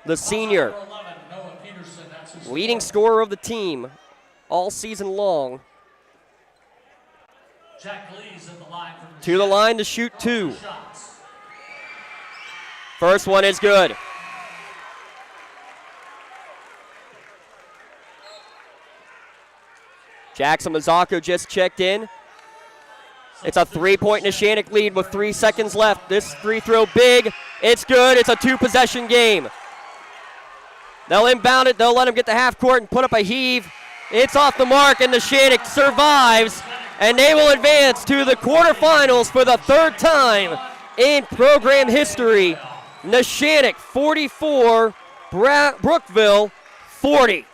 The senior, leading scorer of the team all season long. To the line to shoot 2. First one is good. Jackson Mazzocco just checked in. It's a 3-point Neshannock lead with 3 seconds left. This free throw big. It's good. It's a 2-possession game. They'll inbound it. They'll let him get to half court and put up a heave. It's off the mark, and Neshannock survives. And they will advance to the quarterfinals for the 3rd time in program history. Neshannock 44, Brookville 40.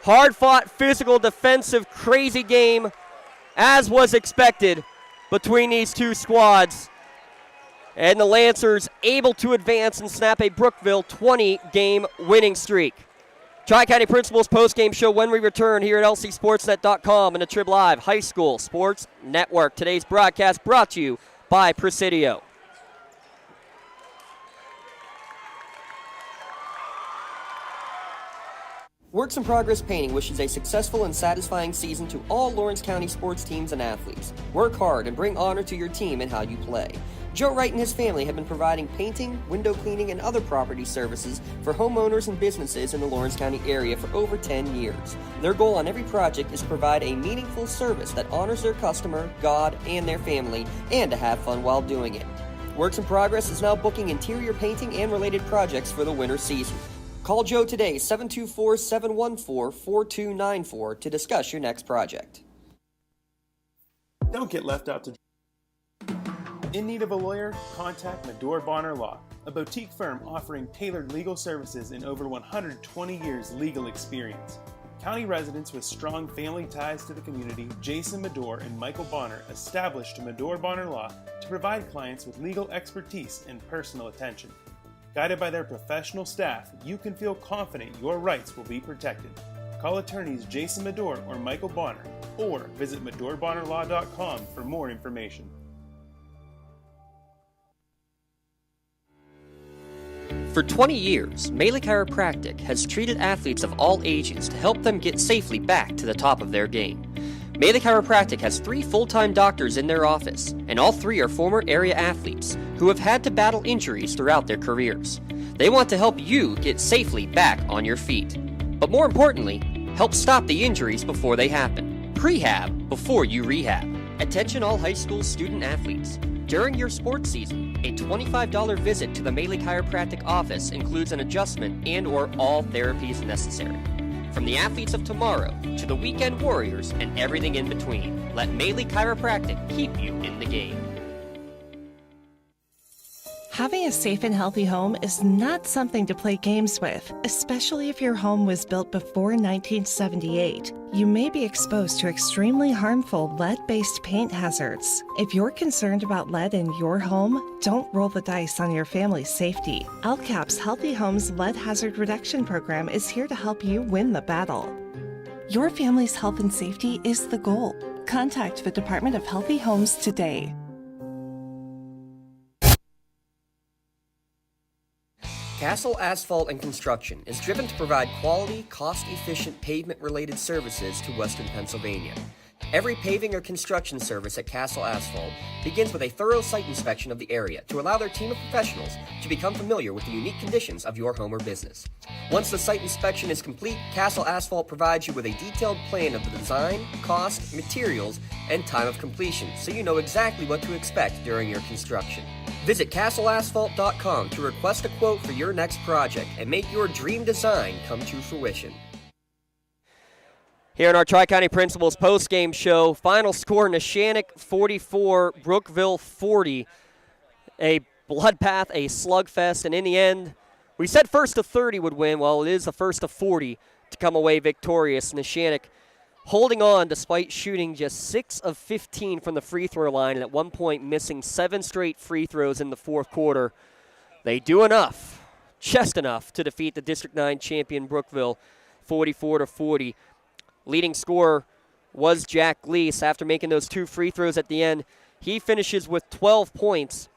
Hard-fought, physical, defensive, crazy game, as was expected between these two squads. And the Lancers able to advance and snap a Brookville 20-game winning streak. Tri-County Principals post-game show when we return here at lcsportsnet.com and the Trib Live High School Sports Network. Today's broadcast brought to you by Presidio. Works in Progress Painting wishes a successful and satisfying season to all Lawrence County sports teams and athletes. Work hard and bring honor to your team and how you play. Joe Wright and his family have been providing painting, window cleaning, and other property services for homeowners and businesses in the Lawrence County area for over 10 years. Their goal on every project is to provide a meaningful service that honors their customer, God, and their family, and to have fun while doing it. Works in Progress is now booking interior painting and related projects for the winter season. Call Joe today, 724-714-4294, to discuss your next project. Don't get left out to dry. In need of a lawyer? Contact Medore Bonner Law, a boutique firm offering tailored legal services in over 120 years legal experience. County residents with strong family ties to the community, Jason Medore and Michael Bonner, established Medore Bonner Law to provide clients with legal expertise and personal attention. Guided by their professional staff, you can feel confident your rights will be protected. Call attorneys Jason Medore or Michael Bonner, or visit MedoreBonnerLaw.com for more information. For 20 years, Melee Chiropractic has treated athletes of all ages to help them get safely back to the top of their game. Melee Chiropractic has 3 full-time doctors in their office, and all 3 are former area athletes who have had to battle injuries throughout their careers. They want to help you get safely back on your feet. But more importantly, help stop the injuries before they happen. Prehab before you rehab. Attention all high school student athletes. During your sports season, a $25 visit to the Melee Chiropractic office includes an adjustment and/or all therapies necessary. From the athletes of tomorrow to the weekend warriors and everything in between, let Melee Chiropractic keep you in the game. Having a safe and healthy home is not something to play games with, especially if your home was built before 1978. You may be exposed to extremely harmful lead-based paint hazards. If you're concerned about lead in your home, don't roll the dice on your family's safety. LCAP's Healthy Homes Lead Hazard Reduction Program is here to help you win the battle. Your family's health and safety is the goal. Contact the Department of Healthy Homes today. Castle Asphalt and Construction is driven to provide quality, cost-efficient pavement-related services to Western Pennsylvania. Every paving or construction service at Castle Asphalt begins with a thorough site inspection of the area to allow their team of professionals to become familiar with the unique conditions of your home or business. Once the site inspection is complete, Castle Asphalt provides you with a detailed plan of the design, cost, materials, and time of completion, so you know exactly what to expect during your construction. Visit castleasphalt.com to request a quote for your next project and make your dream design come to fruition. Here in our Tri-County Principals post-game show, final score, Neshannock 44, Brookville 40. A bloodbath, a slugfest, and in the end, we said first to 30 would win. Well, it is the first to 40 to come away victorious. Neshannock holding on despite shooting just 6 of 15 from the free throw line, and at one point missing 7 straight free throws in the fourth quarter. They do enough, just enough, to defeat the District 9 champion Brookville 44-40. Leading scorer was Jack Gleese. After making those 2 free throws at the end, he finishes with 12 points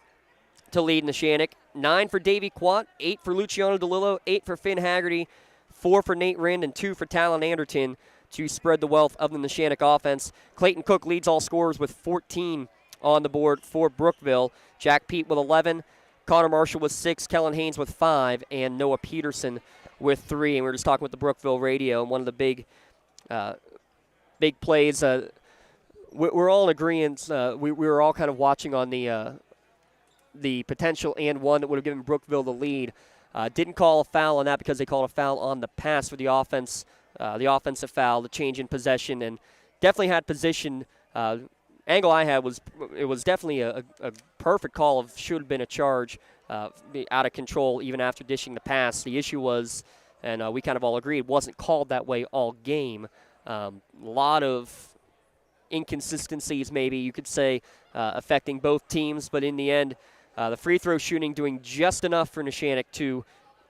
to lead Neshannock. 9 for Davey Quat, 8 for Luciano DeLillo, 8 for Finn Haggerty, 4 for Nate Rind, and 2 for Talon Anderton to spread the wealth of the Neshannock offense. Clayton Cook leads all scorers with 14 on the board for Brookville. Jack Pete with 11, Connor Marshall with 6, Kellen Haynes with 5, and Noah Peterson with 3. And we were just talking with the Brookville radio, and one of the big plays. We're all in agreement. We were all kind of watching on the potential and one that would have given Brookville the lead. Didn't call a foul on that because they called a foul on the pass for the offense. The offensive foul, the change in possession, and definitely had position. Angle I had was definitely a perfect call of should have been a charge, out of control even after dishing the pass. The issue was, and we kind of all agreed, wasn't called that way all game. A lot of inconsistencies, maybe you could say, affecting both teams, but in the end, the free throw shooting doing just enough for Neshannock to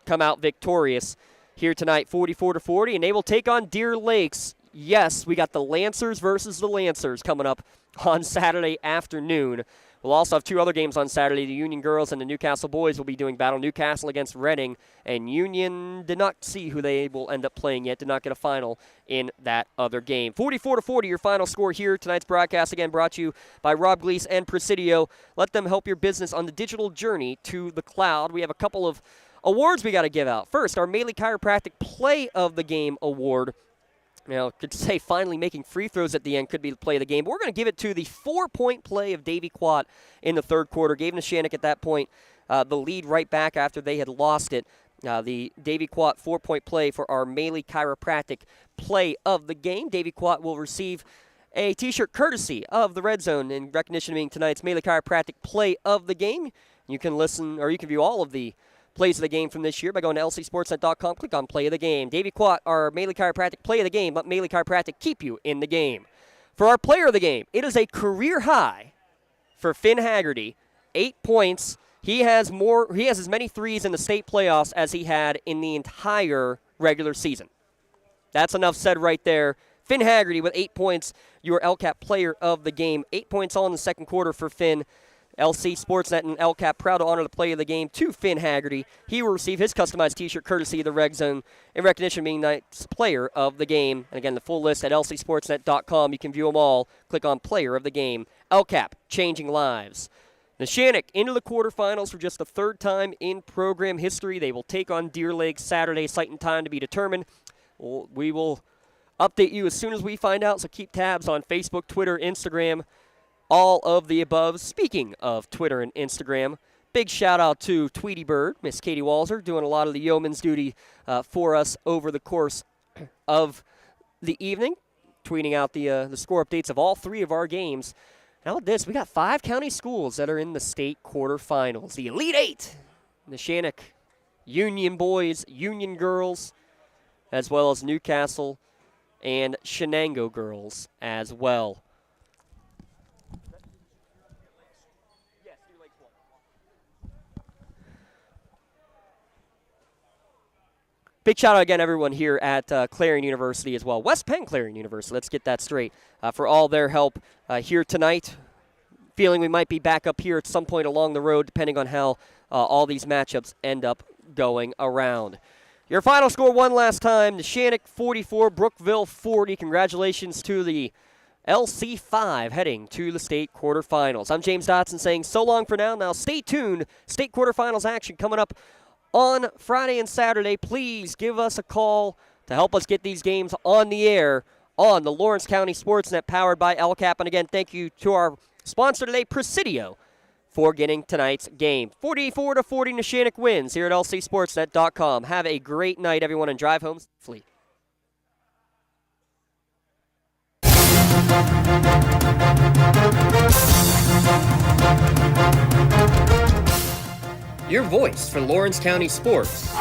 come out victorious here tonight, 44-40, and they will take on Deer Lakes. Yes, we got the Lancers versus the Lancers coming up on Saturday afternoon. We'll also have 2 other games on Saturday. The Union girls and the Newcastle boys will be doing battle. Newcastle against Reading, and Union did not see who they will end up playing yet, did not get a final in that other game. 44-40, your final score here. Tonight's broadcast, again, brought to you by Rob Gleese and Presidio. Let them help your business on the digital journey to the cloud. We have a couple of awards we got to give out. First, our Maley Chiropractic Play of the Game award. Now, could say finally making free throws at the end could be the play of the game, but we're going to give it to the 4-point play of Davy Quat in the third quarter. Gave Neshannock at that point the lead right back after they had lost it. The Davy Quat 4-point play for our Maley Chiropractic Play of the Game. Davy Quat will receive a T-shirt courtesy of the Red Zone in recognition of being tonight's Maley Chiropractic Play of the Game. You can listen, or you can view all of the plays of the game from this year by going to lcsportsnet.com. Click on Play of the Game. Davy Quat, our Maley Chiropractic Play of the Game. Let Maley Chiropractic keep you in the game. For our Player of the Game, it is a career high for Finn Haggerty. 8 points. He has as many threes in the state playoffs as he had in the entire regular season. That's enough said right there. Finn Haggerty with 8 points, your LCAP Player of the Game. 8 points all in the second quarter for Finn. LC Sportsnet and LCAP proud to honor the Play of the Game to Finn Haggerty. He will receive his customized T-shirt courtesy of the Red Zone in recognition of being tonight's Player of the Game. And again, the full list at lcsportsnet.com. You can view them all. Click on Player of the Game. LCAP, changing lives. Neshannock into the quarterfinals for just the third time in program history. They will take on Deer Lake Saturday, site and time to be determined. We will update you as soon as we find out, so keep tabs on Facebook, Twitter, Instagram, all of the above. Speaking of Twitter and Instagram, big shout out to Tweety Bird, Miss Katie Walzer, doing a lot of the yeoman's duty for us over the course of the evening, tweeting out the score updates of all 3 of our games. Now with this, we got 5 county schools that are in the state quarterfinals. The Elite 8, Neshannock, Union boys, Union girls, as well as Newcastle and Shenango girls as well. Big shout out again, everyone here at Clarion University as well. West Penn Clarion University, let's get that straight, for all their help here tonight. Feeling we might be back up here at some point along the road, depending on how all these matchups end up going around. Your final score one last time, Neshannock 44, Brookville 40. Congratulations to the LC5 heading to the state quarterfinals. I'm James Dotson saying so long for now. Now stay tuned. State quarterfinals action coming up on Friday and Saturday. Please give us a call to help us get these games on the air on the Lawrence County SportsNet powered by LCAP. And again, thank you to our sponsor today, Presidio, for getting tonight's game. 44-40 Neshannock wins here at lcsportsnet.com. Have a great night, everyone, and drive home safely. Your voice for Lawrence County sports.